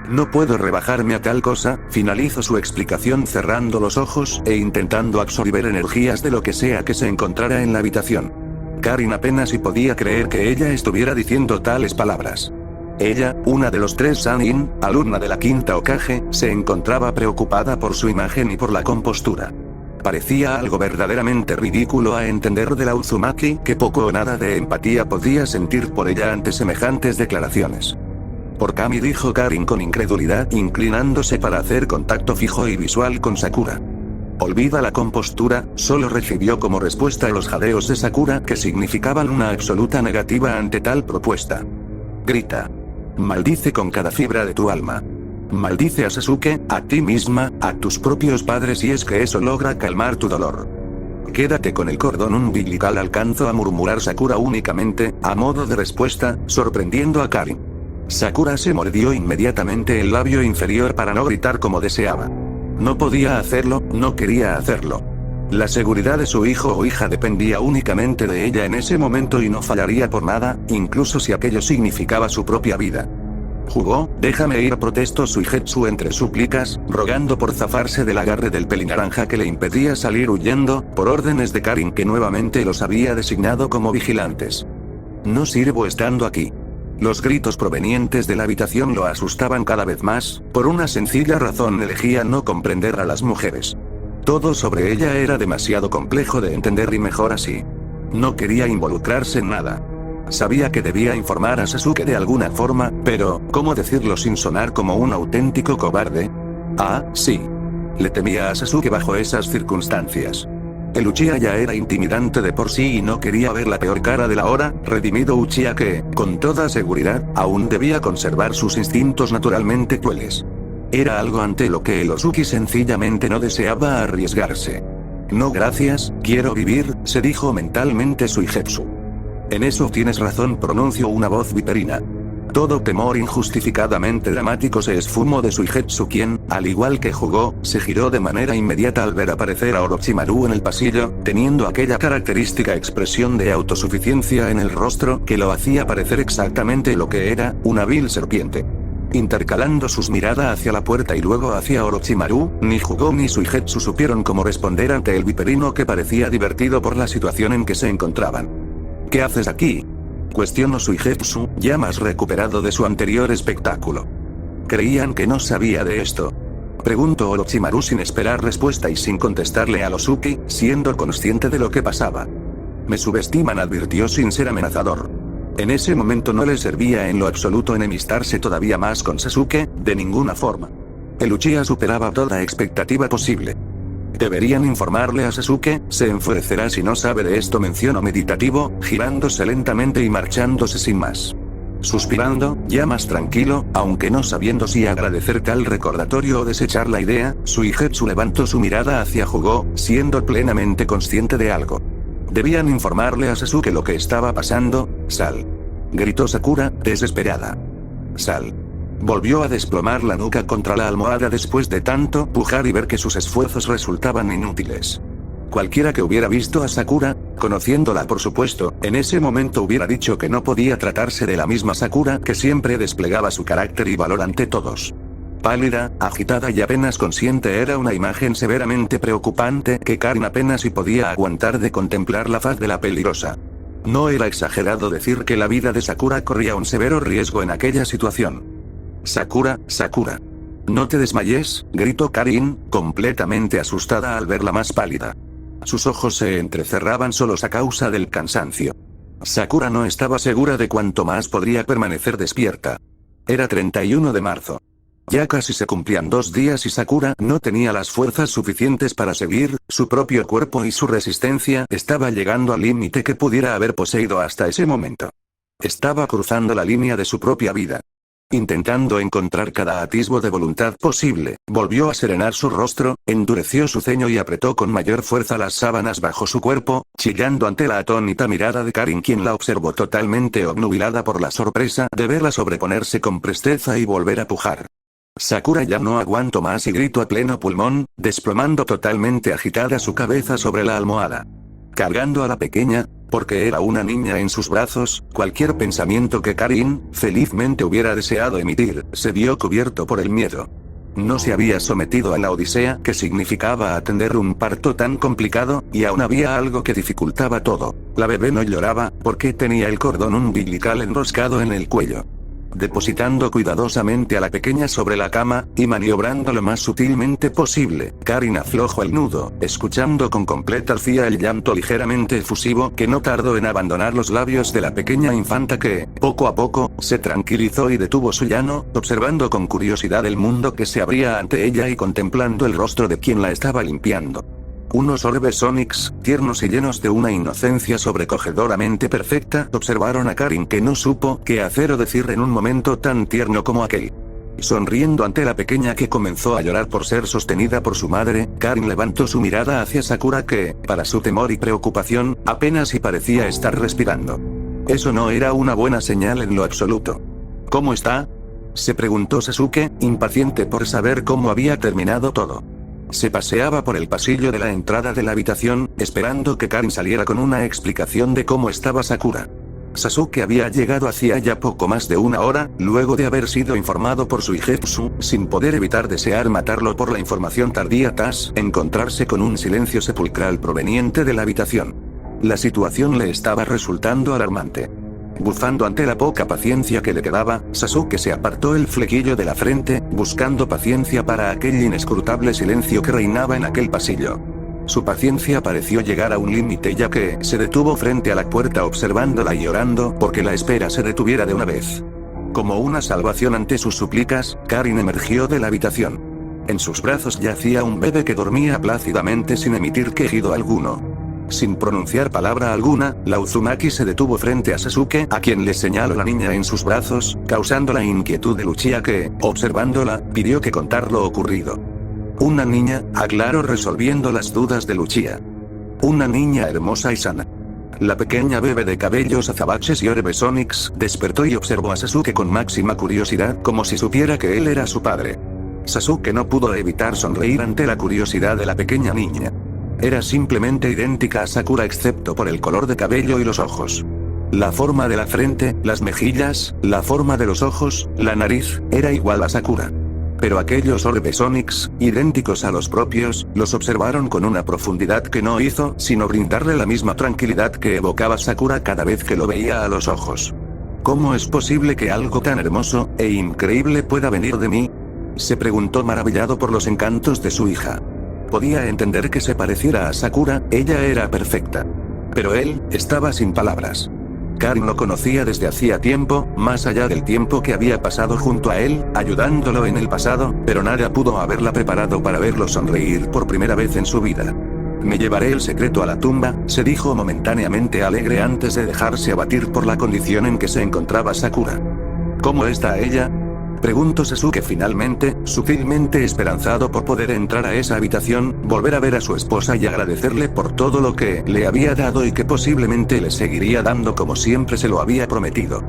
No puedo rebajarme a tal cosa, finalizó su explicación cerrando los ojos e intentando absorber energías de lo que sea que se encontrara en la habitación. Karin apenas si podía creer que ella estuviera diciendo tales palabras. Ella, una de los 3 Sannin, alumna de la quinta Hokage, se encontraba preocupada por su imagen y por la compostura. Parecía algo verdaderamente ridículo a entender de la Uzumaki, que poco o nada de empatía podía sentir por ella ante semejantes declaraciones. Por Kami, dijo Karin con incredulidad, inclinándose para hacer contacto fijo y visual con Sakura. Olvida la compostura, solo recibió como respuesta los jadeos de Sakura, que significaban una absoluta negativa ante tal propuesta. Grita. Maldice con cada fibra de tu alma. Maldice a Sasuke, a ti misma, a tus propios padres, si es que eso logra calmar tu dolor. Quédate con el cordón umbilical, alcanzó a murmurar Sakura únicamente, a modo de respuesta, sorprendiendo a Karin. Sakura se mordió inmediatamente el labio inferior para no gritar como deseaba. No podía hacerlo, no quería hacerlo. La seguridad de su hijo o hija dependía únicamente de ella en ese momento y no fallaría por nada, incluso si aquello significaba su propia vida. Jugó, déjame ir, protestó Suigetsu entre súplicas, rogando por zafarse del agarre del pelinaranja que le impedía salir huyendo, por órdenes de Karin, que nuevamente los había designado como vigilantes. No sirvo estando aquí. Los gritos provenientes de la habitación lo asustaban cada vez más, por una sencilla razón: elegía no comprender a las mujeres. Todo sobre ella era demasiado complejo de entender y mejor así. No quería involucrarse en nada. Sabía que debía informar a Sasuke de alguna forma, pero, ¿cómo decirlo sin sonar como un auténtico cobarde? Ah, sí. Le temía a Sasuke bajo esas circunstancias. El Uchiha ya era intimidante de por sí y no quería ver la peor cara del ahora redimido Uchiha que, con toda seguridad, aún debía conservar sus instintos naturalmente crueles. Era algo ante lo que el Ozuki sencillamente no deseaba arriesgarse. No gracias, quiero vivir, se dijo mentalmente Suigetsu. En eso tienes razón, pronunció una voz viperina. Todo temor injustificadamente dramático se esfumó de Suigetsu, quien, al igual que Jugó, se giró de manera inmediata al ver aparecer a Orochimaru en el pasillo, teniendo aquella característica expresión de autosuficiencia en el rostro que lo hacía parecer exactamente lo que era, una vil serpiente. Intercalando sus miradas hacia la puerta y luego hacia Orochimaru, ni Jugó ni Suigetsu supieron cómo responder ante el viperino, que parecía divertido por la situación en que se encontraban. ¿Qué haces aquí?, cuestionó Suigetsu, ya más recuperado de su anterior espectáculo. ¿Creían que no sabía de esto?, preguntó Orochimaru sin esperar respuesta y sin contestarle a Ozuki, siendo consciente de lo que pasaba. Me subestiman, advirtió sin ser amenazador. En ese momento no le servía en lo absoluto enemistarse todavía más con Sasuke, de ninguna forma. El Uchiha superaba toda expectativa posible. Deberían informarle a Sasuke, se enfurecerá si no sabe de esto, mencionó meditativo, girándose lentamente y marchándose sin más. Suspirando, ya más tranquilo, aunque no sabiendo si agradecer tal recordatorio o desechar la idea, Suigetsu levantó su mirada hacia Jugó, siendo plenamente consciente de algo. Debían informarle a Sasuke lo que estaba pasando. Sal. Gritó Sakura, desesperada. Sal. Volvió a desplomar la nuca contra la almohada después de tanto pujar y ver que sus esfuerzos resultaban inútiles. Cualquiera que hubiera visto a Sakura, conociéndola por supuesto, en ese momento hubiera dicho que no podía tratarse de la misma Sakura que siempre desplegaba su carácter y valor ante todos. Pálida, agitada y apenas consciente era una imagen severamente preocupante que Karin apenas si podía aguantar de contemplar la faz de la peligrosa. No era exagerado decir que la vida de Sakura corría un severo riesgo en aquella situación. Sakura, Sakura. No te desmayes, gritó Karin, completamente asustada al verla más pálida. Sus ojos se entrecerraban solos a causa del cansancio. Sakura no estaba segura de cuánto más podría permanecer despierta. Era 31 de marzo. Ya casi se cumplían 2 días y Sakura no tenía las fuerzas suficientes para seguir, su propio cuerpo y su resistencia estaba llegando al límite que pudiera haber poseído hasta ese momento. Estaba cruzando la línea de su propia vida. Intentando encontrar cada atisbo de voluntad posible, volvió a serenar su rostro, endureció su ceño y apretó con mayor fuerza las sábanas bajo su cuerpo, chillando ante la atónita mirada de Karin, quien la observó totalmente obnubilada por la sorpresa de verla sobreponerse con presteza y volver a pujar. Sakura ya no aguantó más y gritó a pleno pulmón, desplomando totalmente agitada su cabeza sobre la almohada. Cargando a la pequeña, porque era una niña en sus brazos, cualquier pensamiento que Karin, felizmente hubiera deseado emitir, se vio cubierto por el miedo. No se había sometido a la odisea que significaba atender un parto tan complicado, y aún había algo que dificultaba todo. La bebé no lloraba, porque tenía el cordón umbilical enroscado en el cuello. Depositando cuidadosamente a la pequeña sobre la cama, y maniobrando lo más sutilmente posible, Karin aflojó el nudo, escuchando con completa arcía el llanto ligeramente efusivo que no tardó en abandonar los labios de la pequeña infanta que, poco a poco, se tranquilizó y detuvo su llanto, observando con curiosidad el mundo que se abría ante ella y contemplando el rostro de quien la estaba limpiando. Unos orbes Onix, tiernos y llenos de una inocencia sobrecogedoramente perfecta, observaron a Karin, que no supo qué hacer o decir en un momento tan tierno como aquel. Sonriendo ante la pequeña que comenzó a llorar por ser sostenida por su madre, Karin levantó su mirada hacia Sakura que, para su temor y preocupación, apenas si parecía estar respirando. Eso no era una buena señal en lo absoluto. ¿Cómo está?, se preguntó Sasuke, impaciente por saber cómo había terminado todo. Se paseaba por el pasillo de la entrada de la habitación, esperando que Karin saliera con una explicación de cómo estaba Sakura. Sasuke había llegado hacía ya poco más de 1 hora, luego de haber sido informado por su Suigetsu, sin poder evitar desear matarlo por la información tardía tras encontrarse con un silencio sepulcral proveniente de la habitación. La situación le estaba resultando alarmante. Bufando ante la poca paciencia que le quedaba, Sasuke se apartó el flequillo de la frente, buscando paciencia para aquel inescrutable silencio que reinaba en aquel pasillo. Su paciencia pareció llegar a un límite, ya que se detuvo frente a la puerta observándola y llorando porque la espera se detuviera de una vez. Como una salvación ante sus súplicas, Karin emergió de la habitación. En sus brazos yacía un bebé que dormía plácidamente sin emitir quejido alguno. Sin pronunciar palabra alguna, la Uzumaki se detuvo frente a Sasuke, a quien le señaló la niña en sus brazos, causando la inquietud de Luchia que, observándola, pidió que contara lo ocurrido. Una niña, aclaró resolviendo las dudas de Luchia. Una niña hermosa y sana. La pequeña bebé de cabellos azabaches y orbes Onix despertó y observó a Sasuke con máxima curiosidad, como si supiera que él era su padre. Sasuke no pudo evitar sonreír ante la curiosidad de la pequeña niña. Era simplemente idéntica a Sakura excepto por el color de cabello y los ojos. La forma de la frente, las mejillas, la forma de los ojos, la nariz, era igual a Sakura. Pero aquellos orbes Onix, idénticos a los propios, los observaron con una profundidad que no hizo sino brindarle la misma tranquilidad que evocaba Sakura cada vez que lo veía a los ojos. ¿Cómo es posible que algo tan hermoso e increíble pueda venir de mí?, se preguntó maravillado por los encantos de su hija. Podía entender que se pareciera a Sakura, ella era perfecta. Pero él, estaba sin palabras. Karin lo conocía desde hacía tiempo, más allá del tiempo que había pasado junto a él, ayudándolo en el pasado, pero nada pudo haberla preparado para verlo sonreír por primera vez en su vida. Me llevaré el secreto a la tumba, se dijo momentáneamente alegre antes de dejarse abatir por la condición en que se encontraba Sakura. ¿Cómo está ella?, preguntó Sasuke finalmente, sutilmente esperanzado por poder entrar a esa habitación, volver a ver a su esposa y agradecerle por todo lo que le había dado y que posiblemente le seguiría dando como siempre se lo había prometido.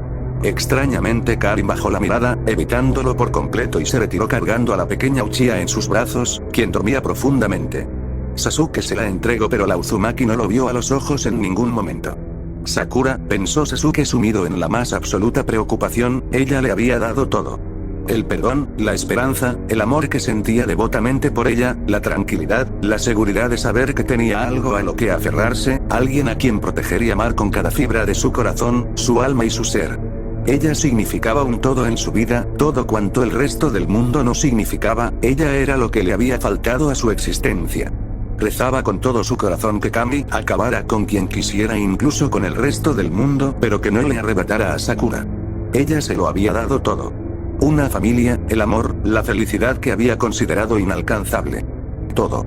Extrañamente Karin bajó la mirada, evitándolo por completo y se retiró cargando a la pequeña Uchiha en sus brazos, quien dormía profundamente. Sasuke se la entregó pero la Uzumaki no lo vio a los ojos en ningún momento. Sakura, pensó Sasuke sumido en la más absoluta preocupación, ella le había dado todo. El perdón, la esperanza, el amor que sentía devotamente por ella, la tranquilidad, la seguridad de saber que tenía algo a lo que aferrarse, alguien a quien proteger y amar con cada fibra de su corazón, su alma y su ser. Ella significaba un todo en su vida, todo cuanto el resto del mundo no significaba, ella era lo que le había faltado a su existencia. Rezaba con todo su corazón que Kami acabara con quien quisiera incluso con el resto del mundo, pero que no le arrebatara a Sakura. Ella se lo había dado todo. Una familia, el amor, la felicidad que había considerado inalcanzable. Todo.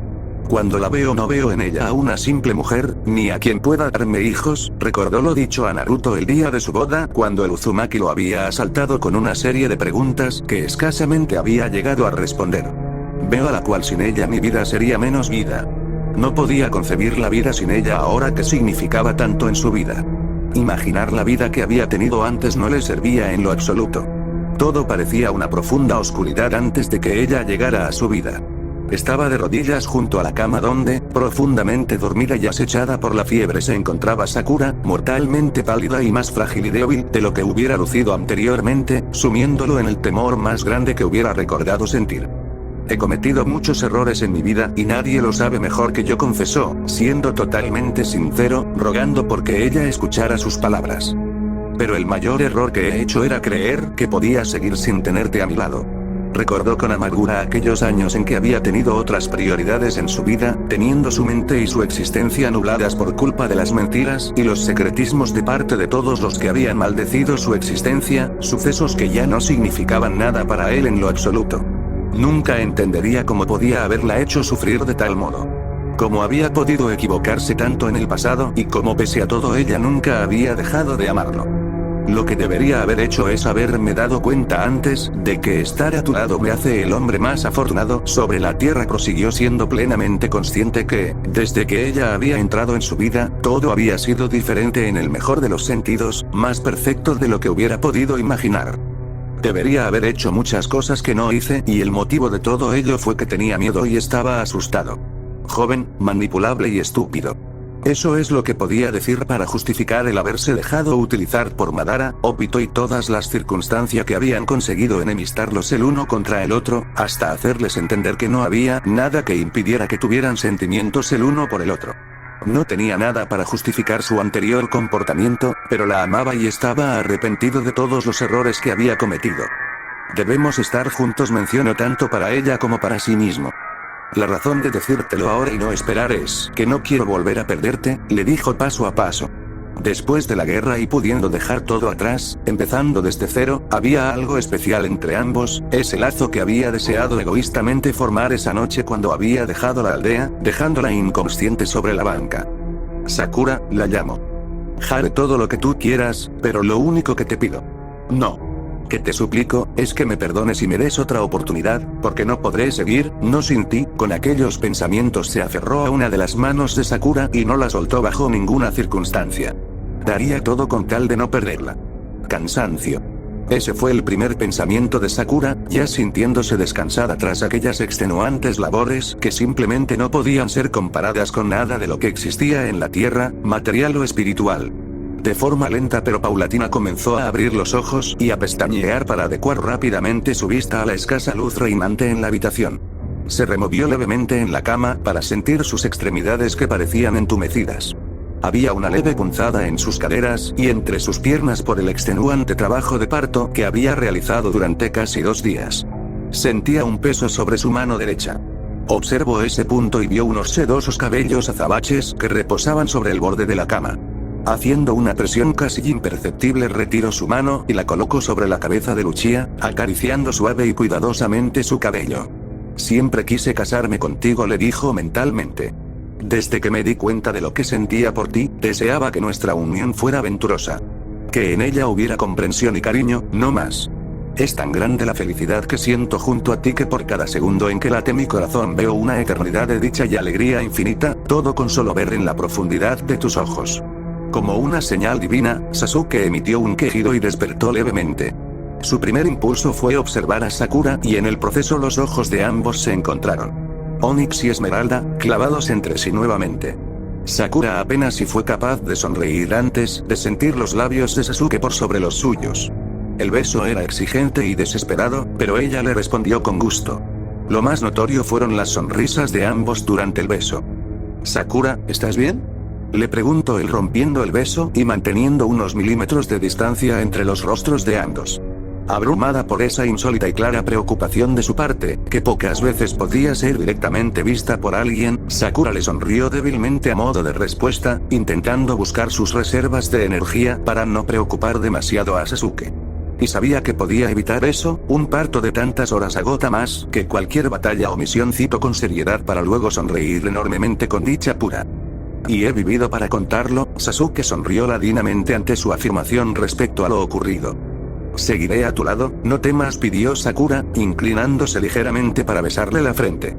Cuando la veo no veo en ella a una simple mujer, ni a quien pueda darme hijos, recordó lo dicho a Naruto el día de su boda, cuando el Uzumaki lo había asaltado con una serie de preguntas que escasamente había llegado a responder. Veo a la cual sin ella mi vida sería menos vida. No podía concebir la vida sin ella ahora que significaba tanto en su vida. Imaginar la vida que había tenido antes no le servía en lo absoluto. Todo parecía una profunda oscuridad antes de que ella llegara a su vida. Estaba de rodillas junto a la cama donde, profundamente dormida y acechada por la fiebre se encontraba Sakura, mortalmente pálida y más frágil y débil de lo que hubiera lucido anteriormente, sumiéndolo en el temor más grande que hubiera recordado sentir. He cometido muchos errores en mi vida y nadie lo sabe mejor que yo, confesó, siendo totalmente sincero, rogando porque ella escuchara sus palabras. Pero el mayor error que he hecho era creer que podía seguir sin tenerte a mi lado. Recordó con amargura aquellos años en que había tenido otras prioridades en su vida, teniendo su mente y su existencia nubladas por culpa de las mentiras y los secretismos de parte de todos los que habían maldecido su existencia, sucesos que ya no significaban nada para él en lo absoluto. Nunca entendería cómo podía haberla hecho sufrir de tal modo. Cómo había podido equivocarse tanto en el pasado y cómo pese a todo ella nunca había dejado de amarlo. Lo que debería haber hecho es haberme dado cuenta antes de que estar a tu lado me hace el hombre más afortunado sobre la tierra, prosiguió siendo plenamente consciente que, desde que ella había entrado en su vida, todo había sido diferente en el mejor de los sentidos, más perfecto de lo que hubiera podido imaginar. Debería haber hecho muchas cosas que no hice y el motivo de todo ello fue que tenía miedo y estaba asustado. Joven, manipulable y estúpido. Eso es lo que podía decir para justificar el haberse dejado utilizar por Madara, Obito y todas las circunstancias que habían conseguido enemistarlos el uno contra el otro, hasta hacerles entender que no había nada que impidiera que tuvieran sentimientos el uno por el otro. No tenía nada para justificar su anterior comportamiento, pero la amaba y estaba arrepentido de todos los errores que había cometido. Debemos estar juntos, mencionó tanto para ella como para sí mismo. La razón de decírtelo ahora y no esperar es que no quiero volver a perderte, le dijo paso a paso. Después de la guerra y pudiendo dejar todo atrás, empezando desde cero, había algo especial entre ambos, ese lazo que había deseado egoístamente formar esa noche cuando había dejado la aldea, dejándola inconsciente sobre la banca. Sakura, la llamo. Haré todo lo que tú quieras, pero lo único que te pido. No. Que te suplico, es que me perdones y me des otra oportunidad, porque no podré seguir, no sin ti. Con aquellos pensamientos se aferró a una de las manos de Sakura y no la soltó bajo ninguna circunstancia. Daría todo con tal de no perderla. Cansancio. Ese fue el primer pensamiento de Sakura, ya sintiéndose descansada tras aquellas extenuantes labores que simplemente no podían ser comparadas con nada de lo que existía en la tierra, material o espiritual. De forma lenta pero paulatina comenzó a abrir los ojos y a pestañear para adecuar rápidamente su vista a la escasa luz reinante en la habitación. Se removió levemente en la cama para sentir sus extremidades que parecían entumecidas. Había una leve punzada en sus caderas y entre sus piernas por el extenuante trabajo de parto que había realizado durante casi 2 días. Sentía un peso sobre su mano derecha. Observó ese punto y vio unos sedosos cabellos azabaches que reposaban sobre el borde de la cama. Haciendo una presión casi imperceptible retiró su mano y la colocó sobre la cabeza de Uchiha, acariciando suave y cuidadosamente su cabello. Siempre quise casarme contigo, le dijo mentalmente. Desde que me di cuenta de lo que sentía por ti, deseaba que nuestra unión fuera aventurosa. Que en ella hubiera comprensión y cariño, no más. Es tan grande la felicidad que siento junto a ti que por cada segundo en que late mi corazón veo una eternidad de dicha y alegría infinita, todo con solo ver en la profundidad de tus ojos. Como una señal divina, Sasuke emitió un quejido y despertó levemente. Su primer impulso fue observar a Sakura y en el proceso los ojos de ambos se encontraron. Onix y Esmeralda, clavados entre sí nuevamente. Sakura apenas si fue capaz de sonreír antes de sentir los labios de Sasuke por sobre los suyos. El beso era exigente y desesperado, pero ella le respondió con gusto. Lo más notorio fueron las sonrisas de ambos durante el beso. «Sakura, ¿estás bien?», le preguntó él rompiendo el beso y manteniendo unos milímetros de distancia entre los rostros de ambos. Abrumada por esa insólita y clara preocupación de su parte, que pocas veces podía ser directamente vista por alguien, Sakura le sonrió débilmente a modo de respuesta, intentando buscar sus reservas de energía para no preocupar demasiado a Sasuke. Y sabía que podía evitar eso, un parto de tantas horas agota más que cualquier batalla o misión, citó con seriedad para luego sonreír enormemente con dicha pura. Y he vivido para contarlo. Sasuke sonrió ladinamente ante su afirmación respecto a lo ocurrido. Seguiré a tu lado, no temas, pidió Sakura, inclinándose ligeramente para besarle la frente.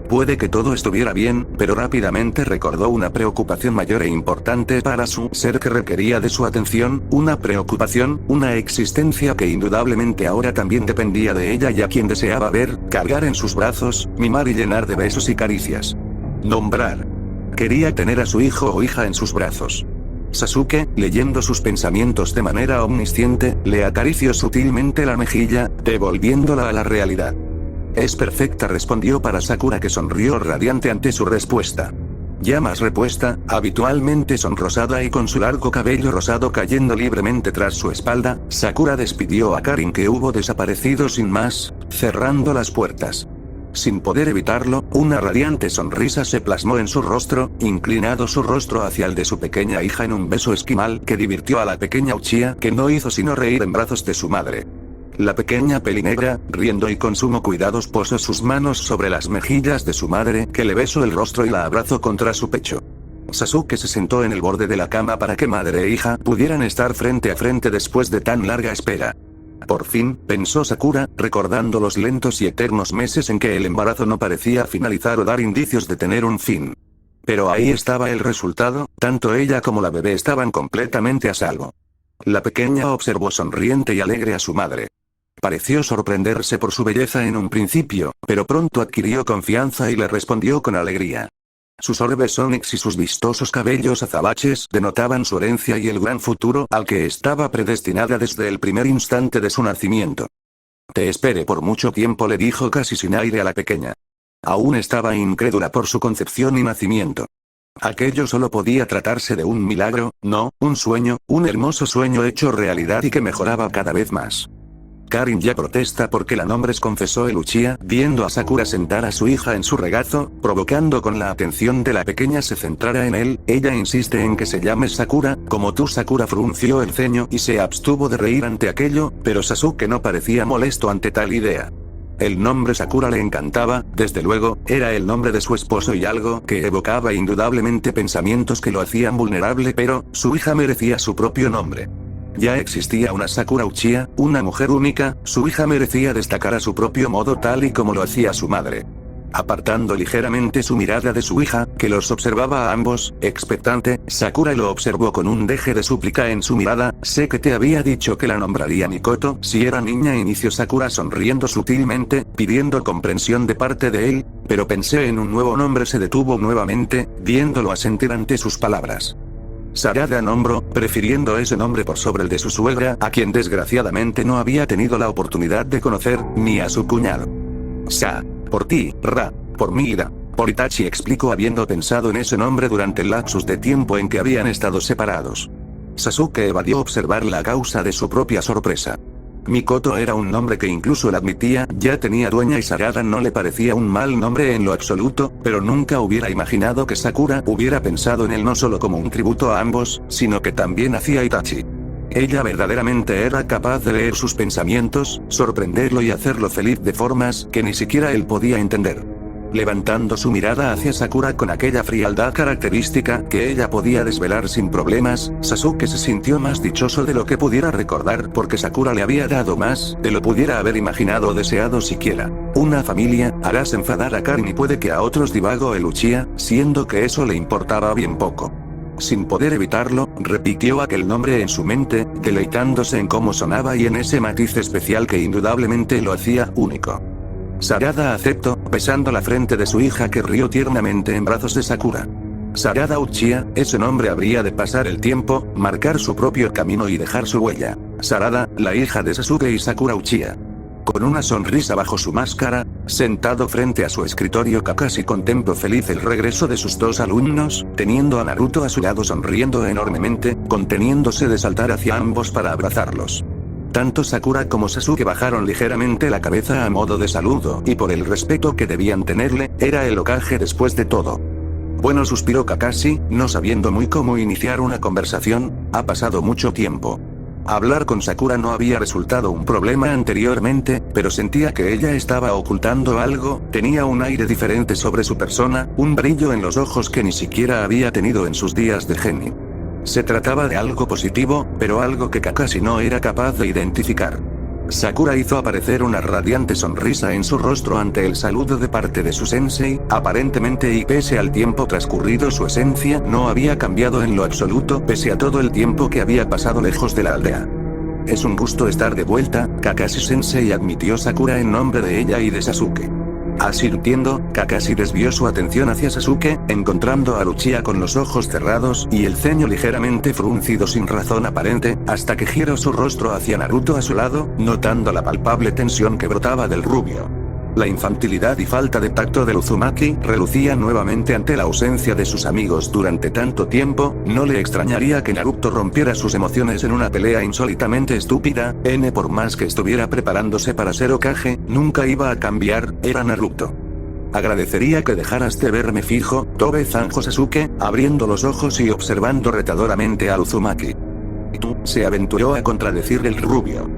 Puede que todo estuviera bien, pero rápidamente recordó una preocupación mayor e importante para su ser que requería de su atención, una preocupación, una existencia que indudablemente ahora también dependía de ella y a quien deseaba ver, cargar en sus brazos, mimar y llenar de besos y caricias. Nombrar. Quería tener a su hijo o hija en sus brazos. Sasuke, leyendo sus pensamientos de manera omnisciente, le acarició sutilmente la mejilla, devolviéndola a la realidad. Es perfecta, respondió para Sakura, que sonrió radiante ante su respuesta. Ya más repuesta, habitualmente sonrosada y con su largo cabello rosado cayendo libremente tras su espalda, Sakura despidió a Karin, que hubo desaparecido sin más, cerrando las puertas. Sin poder evitarlo, una radiante sonrisa se plasmó en su rostro, inclinado su rostro hacia el de su pequeña hija en un beso esquimal que divirtió a la pequeña Uchiha, que no hizo sino reír en brazos de su madre. La pequeña pelinegra, riendo y con sumo cuidado, posó sus manos sobre las mejillas de su madre, que le besó el rostro y la abrazó contra su pecho. Sasuke se sentó en el borde de la cama para que madre e hija pudieran estar frente a frente después de tan larga espera. Por fin, pensó Sakura, recordando los lentos y eternos meses en que el embarazo no parecía finalizar o dar indicios de tener un fin. Pero ahí estaba el resultado, tanto ella como la bebé estaban completamente a salvo. La pequeña observó sonriente y alegre a su madre. Pareció sorprenderse por su belleza en un principio, pero pronto adquirió confianza y le respondió con alegría. Sus orbes ónix y sus vistosos cabellos azabaches denotaban su herencia y el gran futuro al que estaba predestinada desde el primer instante de su nacimiento. Te esperé por mucho tiempo, le dijo casi sin aire a la pequeña. Aún estaba incrédula por su concepción y nacimiento. Aquello solo podía tratarse de un milagro, no, un sueño, un hermoso sueño hecho realidad y que mejoraba cada vez más. Karin ya protesta porque la nombres, confesó el Uchiha, viendo a Sakura sentar a su hija en su regazo, provocando con la atención de la pequeña se centrara en él. Ella insiste en que se llame Sakura, como tú. Sakura frunció el ceño y se abstuvo de reír ante aquello, pero Sasuke no parecía molesto ante tal idea. El nombre Sakura le encantaba, desde luego, era el nombre de su esposo y algo que evocaba indudablemente pensamientos que lo hacían vulnerable, pero su hija merecía su propio nombre. Ya existía una Sakura Uchiha, una mujer única, su hija merecía destacar a su propio modo tal y como lo hacía su madre. Apartando ligeramente su mirada de su hija, que los observaba a ambos, expectante, Sakura lo observó con un deje de súplica en su mirada. Sé que te había dicho que la nombraría Mikoto si era niña, inició Sakura sonriendo sutilmente, pidiendo comprensión de parte de él, pero pensé en un nuevo nombre. Se detuvo nuevamente, viéndolo asentir ante sus palabras. Sarada nombró, prefiriendo ese nombre por sobre el de su suegra, a quien desgraciadamente no había tenido la oportunidad de conocer, ni a su cuñado. Sa. Por ti, Ra. Por mí, Ida. Por Itachi, explicó habiendo pensado en ese nombre durante el lapsus de tiempo en que habían estado separados. Sasuke evadió observar la causa de su propia sorpresa. Mikoto era un nombre que incluso él admitía, ya tenía dueña y Sarada no le parecía un mal nombre en lo absoluto, pero nunca hubiera imaginado que Sakura hubiera pensado en él no solo como un tributo a ambos, sino que también hacia Itachi. Ella verdaderamente era capaz de leer sus pensamientos, sorprenderlo y hacerlo feliz de formas que ni siquiera él podía entender. Levantando su mirada hacia Sakura con aquella frialdad característica que ella podía desvelar sin problemas, Sasuke se sintió más dichoso de lo que pudiera recordar, porque Sakura le había dado más de lo pudiera haber imaginado o deseado siquiera. Una familia, harás enfadar a Karin y puede que a otros, divagó el Uchiha, siendo que eso le importaba bien poco. Sin poder evitarlo, repitió aquel nombre en su mente, deleitándose en cómo sonaba y en ese matiz especial que indudablemente lo hacía único. Sarada aceptó, besando la frente de su hija que rió tiernamente en brazos de Sakura. Sarada Uchiha, ese nombre habría de pasar el tiempo, marcar su propio camino y dejar su huella. Sarada, la hija de Sasuke y Sakura Uchiha. Con una sonrisa bajo su máscara, sentado frente a su escritorio, Kakashi contempló feliz el regreso de sus dos alumnos, teniendo a Naruto a su lado sonriendo enormemente, conteniéndose de saltar hacia ambos para abrazarlos. Tanto Sakura como Sasuke bajaron ligeramente la cabeza a modo de saludo, y por el respeto que debían tenerle, era el Hokage después de todo. Bueno, suspiró Kakashi, no sabiendo muy cómo iniciar una conversación. Ha pasado mucho tiempo. Hablar con Sakura no había resultado un problema anteriormente, pero sentía que ella estaba ocultando algo, tenía un aire diferente sobre su persona, un brillo en los ojos que ni siquiera había tenido en sus días de Genin. Se trataba de algo positivo, pero algo que Kakashi no era capaz de identificar. Sakura hizo aparecer una radiante sonrisa en su rostro ante el saludo de parte de su sensei, aparentemente, y pese al tiempo transcurrido su esencia no había cambiado en lo absoluto pese a todo el tiempo que había pasado lejos de la aldea. Es un gusto estar de vuelta, Kakashi sensei, admitió Sakura en nombre de ella y de Sasuke. Asintiendo, Kakashi desvió su atención hacia Sasuke, encontrando a Uchiha con los ojos cerrados y el ceño ligeramente fruncido sin razón aparente, hasta que giró su rostro hacia Naruto a su lado, notando la palpable tensión que brotaba del rubio. La infantilidad y falta de tacto del Uzumaki relucía nuevamente ante la ausencia de sus amigos durante tanto tiempo. No le extrañaría que Naruto rompiera sus emociones en una pelea insólitamente estúpida. Por más que estuviera preparándose para ser Hokage, nunca iba a cambiar, era Naruto. Agradecería que dejaras de verme fijo, Tobe zanjó Sasuke, abriendo los ojos y observando retadoramente al Uzumaki. Tú, se aventuró a contradecir el rubio.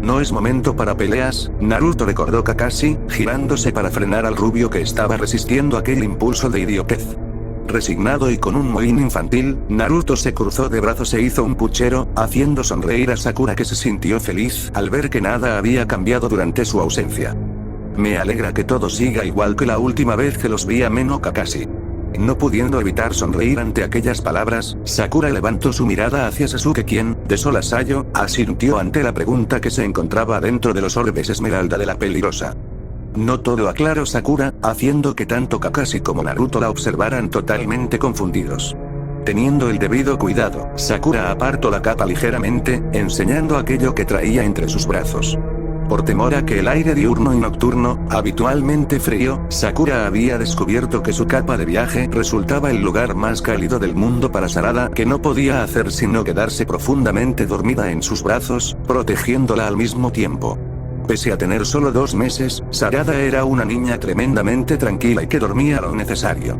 No es momento para peleas, Naruto recordó Kakashi, girándose para frenar al rubio que estaba resistiendo aquel impulso de idiotez. Resignado y con un mohín infantil, Naruto se cruzó de brazos e hizo un puchero, haciendo sonreír a Sakura, que se sintió feliz al ver que nada había cambiado durante su ausencia. Me alegra que todo siga igual que la última vez que los vi, amenó Kakashi. No pudiendo evitar sonreír ante aquellas palabras, Sakura levantó su mirada hacia Sasuke, quien, de solasallo, asintió ante la pregunta que se encontraba dentro de los orbes esmeralda de la peligrosa. No todo, aclaró Sakura, haciendo que tanto Kakashi como Naruto la observaran totalmente confundidos. Teniendo el debido cuidado, Sakura apartó la capa ligeramente, enseñando aquello que traía entre sus brazos. Por temor a que el aire diurno y nocturno, habitualmente frío, Sakura había descubierto que su capa de viaje resultaba el lugar más cálido del mundo para Sarada, que no podía hacer sino quedarse profundamente dormida en sus brazos, protegiéndola al mismo tiempo. Pese a tener solo 2 meses, Sarada era una niña tremendamente tranquila y que dormía lo necesario.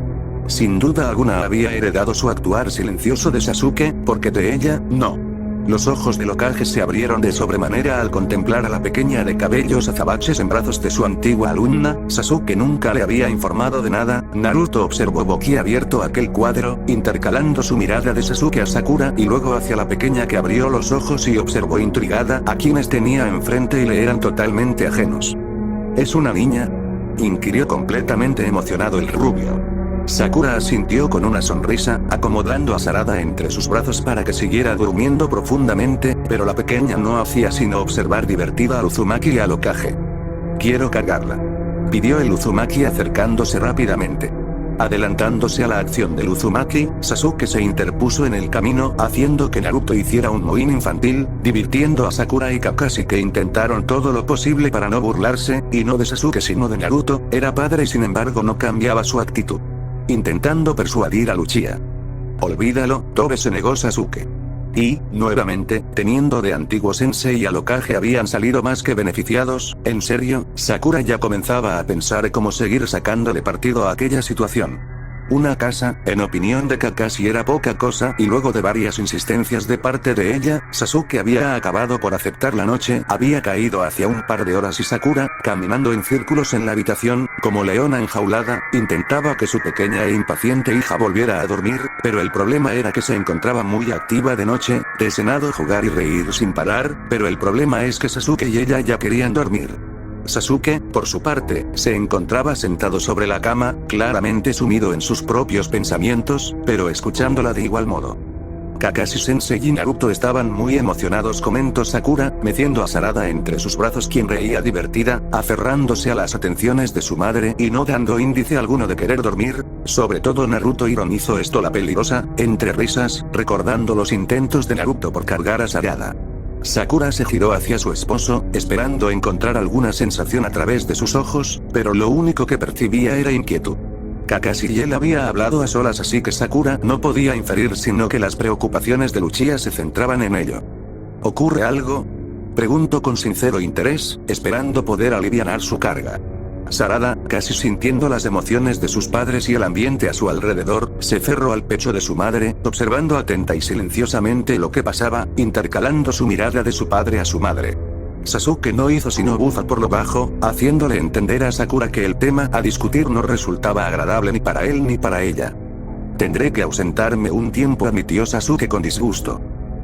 Sin duda alguna había heredado su actuar silencioso de Sasuke, porque de ella, no. Los ojos del Hokage se abrieron de sobremanera al contemplar a la pequeña de cabellos azabaches en brazos de su antigua alumna. Sasuke nunca le había informado de nada. Naruto observó boquiabierto aquel cuadro, intercalando su mirada de Sasuke a Sakura y luego hacia la pequeña, que abrió los ojos y observó intrigada a quienes tenía enfrente y le eran totalmente ajenos. ¿Es una niña?, inquirió completamente emocionado el rubio. Sakura asintió con una sonrisa, acomodando a Sarada entre sus brazos para que siguiera durmiendo profundamente, pero la pequeña no hacía sino observar divertida al Uzumaki y al Hokage. Quiero cargarla, pidió el Uzumaki acercándose rápidamente. Adelantándose a la acción del Uzumaki, Sasuke se interpuso en el camino, haciendo que Naruto hiciera un mohín infantil, divirtiendo a Sakura y Kakashi, que intentaron todo lo posible para no burlarse, y no de Sasuke sino de Naruto. Era padre y sin embargo no cambiaba su actitud. Intentando persuadir a Uchiha. Olvídalo, Tobe, se negó Sasuke. Y, nuevamente, teniendo de antiguo sensei y al Hokage habían salido más que beneficiados. En serio, Sakura ya comenzaba a pensar cómo seguir sacándole partido a aquella situación. Una casa, en opinión de Kakashi, era poca cosa, y luego de varias insistencias de parte de ella, Sasuke había acabado por aceptar. La noche había caído hacia un par de horas y Sakura, caminando en círculos en la habitación, como leona enjaulada, intentaba que su pequeña e impaciente hija volviera a dormir, pero el problema era que se encontraba muy activa de noche, deseando jugar y reír sin parar, pero el problema es que Sasuke y ella ya querían dormir. Sasuke, por su parte, se encontraba sentado sobre la cama, claramente sumido en sus propios pensamientos, pero escuchándola de igual modo. Kakashi Sensei y Naruto estaban muy emocionados, comentó Sakura, meciendo a Sarada entre sus brazos, quien reía divertida, aferrándose a las atenciones de su madre y no dando índice alguno de querer dormir. Sobre todo Naruto ironizó esto la peligrosa, entre risas, recordando los intentos de Naruto por cargar a Sarada. Sakura se giró hacia su esposo, esperando encontrar alguna sensación a través de sus ojos, pero lo único que percibía era inquietud. Kakashi y él había hablado a solas, así que Sakura no podía inferir sino que las preocupaciones de Uchiha se centraban en ello. ¿Ocurre algo?, preguntó con sincero interés, esperando poder alivianar su carga. Sarada, casi sintiendo las emociones de sus padres y el ambiente a su alrededor, se cerró al pecho de su madre, observando atenta y silenciosamente lo que pasaba, intercalando su mirada de su padre a su madre. Sasuke no hizo sino bufar por lo bajo, haciéndole entender a Sakura que el tema a discutir no resultaba agradable ni para él ni para ella. «Tendré que ausentarme un tiempo», admitió Sasuke con disgusto.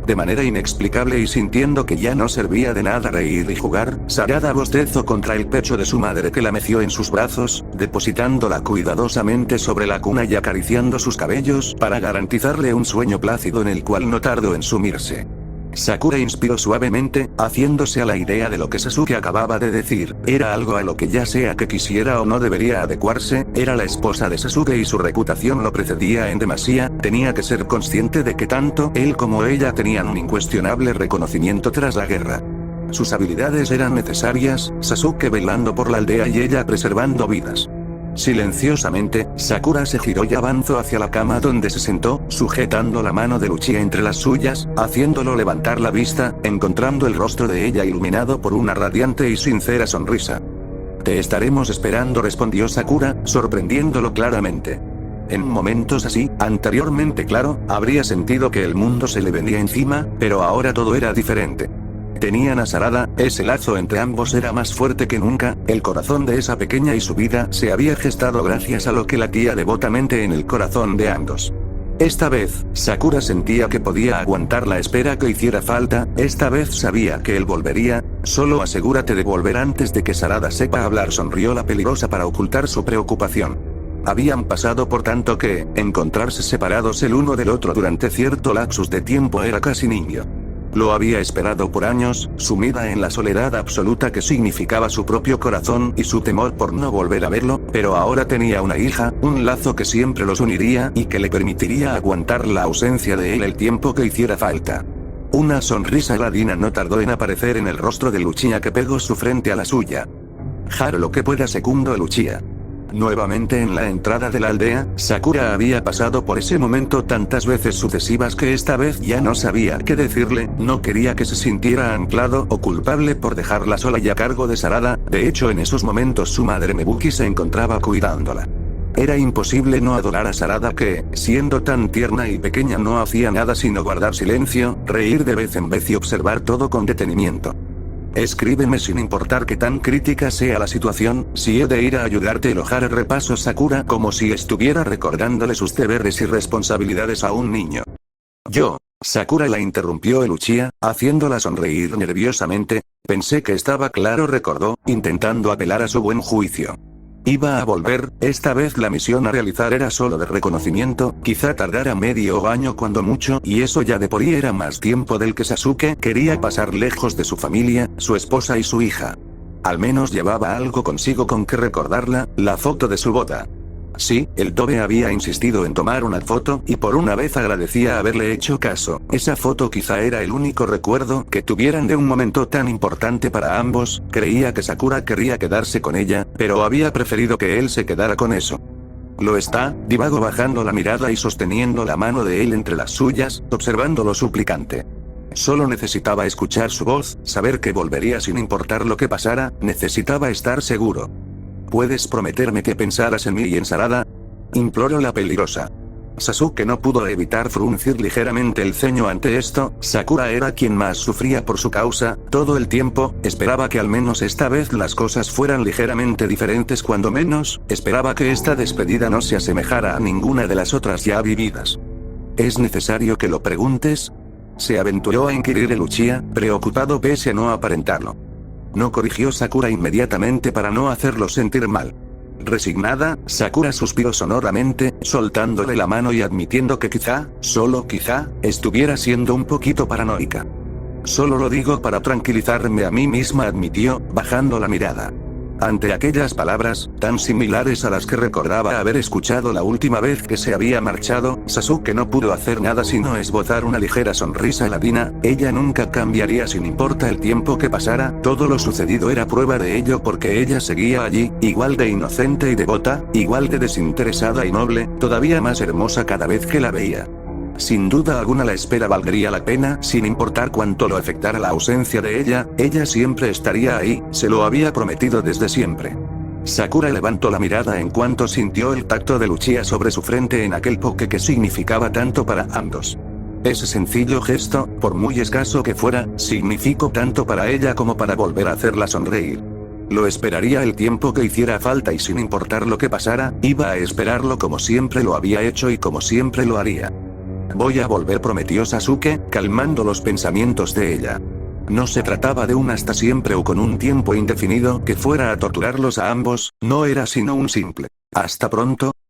De manera inexplicable y sintiendo que ya no servía de nada reír y jugar, Sarada bostezó contra el pecho de su madre, que la meció en sus brazos, depositándola cuidadosamente sobre la cuna y acariciando sus cabellos para garantizarle un sueño plácido en el cual no tardó en sumirse. Sakura inspiró suavemente, haciéndose a la idea de lo que Sasuke acababa de decir. Era algo a lo que, ya sea que quisiera o no, debería adecuarse. Era la esposa de Sasuke y su reputación lo precedía en demasía. Tenía que ser consciente de que tanto él como ella tenían un incuestionable reconocimiento tras la guerra. Sus habilidades eran necesarias, Sasuke velando por la aldea y ella preservando vidas. Silenciosamente, Sakura se giró y avanzó hacia la cama, donde se sentó, sujetando la mano de Uchiha entre las suyas, haciéndolo levantar la vista, encontrando el rostro de ella iluminado por una radiante y sincera sonrisa. «Te estaremos esperando», respondió Sakura, sorprendiéndolo claramente. En momentos así, anteriormente claro, habría sentido que el mundo se le venía encima, pero ahora todo era diferente. Tenían a Sarada, ese lazo entre ambos era más fuerte que nunca, el corazón de esa pequeña y su vida se había gestado gracias a lo que latía devotamente en el corazón de ambos. Esta vez, Sakura sentía que podía aguantar la espera que hiciera falta, esta vez sabía que él volvería. «Solo asegúrate de volver antes de que Sarada sepa hablar», sonrió la peligrosa para ocultar su preocupación. Habían pasado por tanto que, encontrarse separados el uno del otro durante cierto lapsus de tiempo era casi nimio. Lo había esperado por años, sumida en la soledad absoluta que significaba su propio corazón y su temor por no volver a verlo, pero ahora tenía una hija, un lazo que siempre los uniría y que le permitiría aguantar la ausencia de él el tiempo que hiciera falta. Una sonrisa ladina no tardó en aparecer en el rostro de Uchiha, que pegó su frente a la suya. «Haro lo que pueda», secundó el Uchiha. Nuevamente en la entrada de la aldea, Sakura había pasado por ese momento tantas veces sucesivas que esta vez ya no sabía qué decirle. No quería que se sintiera anclado o culpable por dejarla sola y a cargo de Sarada. De hecho, en esos momentos su madre Mebuki se encontraba cuidándola. Era imposible no adorar a Sarada, que, siendo tan tierna y pequeña, no hacía nada sino guardar silencio, reír de vez en vez y observar todo con detenimiento. «Escríbeme sin importar qué tan crítica sea la situación, si he de ir a ayudarte», elojara repasó Sakura como si estuviera recordándole sus deberes y responsabilidades a un niño. «Yo», Sakura la interrumpió el Uchiha, haciéndola sonreír nerviosamente. «Pensé que estaba claro», recordó, intentando apelar a su buen juicio. Iba a volver, esta vez la misión a realizar era solo de reconocimiento, quizá tardara medio año cuando mucho, y eso ya de por sí era más tiempo del que Sasuke quería pasar lejos de su familia, su esposa y su hija. Al menos llevaba algo consigo con que recordarla, la foto de su boda. Sí, el Tobe había insistido en tomar una foto, y por una vez agradecía haberle hecho caso. Esa foto quizá era el único recuerdo que tuvieran de un momento tan importante para ambos. Creía que Sakura querría quedarse con ella, pero había preferido que él se quedara con eso. «Lo está», divagó bajando la mirada y sosteniendo la mano de él entre las suyas, observándolo suplicante. Solo necesitaba escuchar su voz, saber que volvería sin importar lo que pasara, necesitaba estar seguro. «¿Puedes prometerme que pensarás en mí y en Sarada?», imploró la peligrosa. Sasuke no pudo evitar fruncir ligeramente el ceño ante esto. Sakura era quien más sufría por su causa, todo el tiempo. Esperaba que al menos esta vez las cosas fueran ligeramente diferentes, cuando menos, esperaba que esta despedida no se asemejara a ninguna de las otras ya vividas. «¿Es necesario que lo preguntes?», se aventuró a inquirir el Uchiha, preocupado pese a no aparentarlo. No, corrigió Sakura inmediatamente para no hacerlo sentir mal. Resignada, Sakura suspiró sonoramente, soltándole la mano y admitiendo que quizá, solo quizá, estuviera siendo un poquito paranoica. Solo lo digo para tranquilizarme a mí misma, admitió, bajando la mirada. Ante aquellas palabras, tan similares a las que recordaba haber escuchado la última vez que se había marchado, Sasuke no pudo hacer nada sino esbozar una ligera sonrisa ladina. Ella nunca cambiaría sin importa el tiempo que pasara, todo lo sucedido era prueba de ello porque ella seguía allí, igual de inocente y devota, igual de desinteresada y noble, todavía más hermosa cada vez que la veía. Sin duda alguna la espera valdría la pena, sin importar cuánto lo afectara la ausencia de ella siempre estaría ahí, se lo había prometido desde siempre. Sakura levantó la mirada en cuanto sintió el tacto de Uchiha sobre su frente en aquel poke que significaba tanto para ambos. Ese sencillo gesto, por muy escaso que fuera, significó tanto para ella como para volver a hacerla sonreír. Lo esperaría el tiempo que hiciera falta y sin importar lo que pasara, iba a esperarlo como siempre lo había hecho y como siempre lo haría. Voy a volver, prometió Sasuke, calmando los pensamientos de ella. No se trataba de un hasta siempre o con un tiempo indefinido que fuera a torturarlos a ambos, no era sino un simple hasta pronto.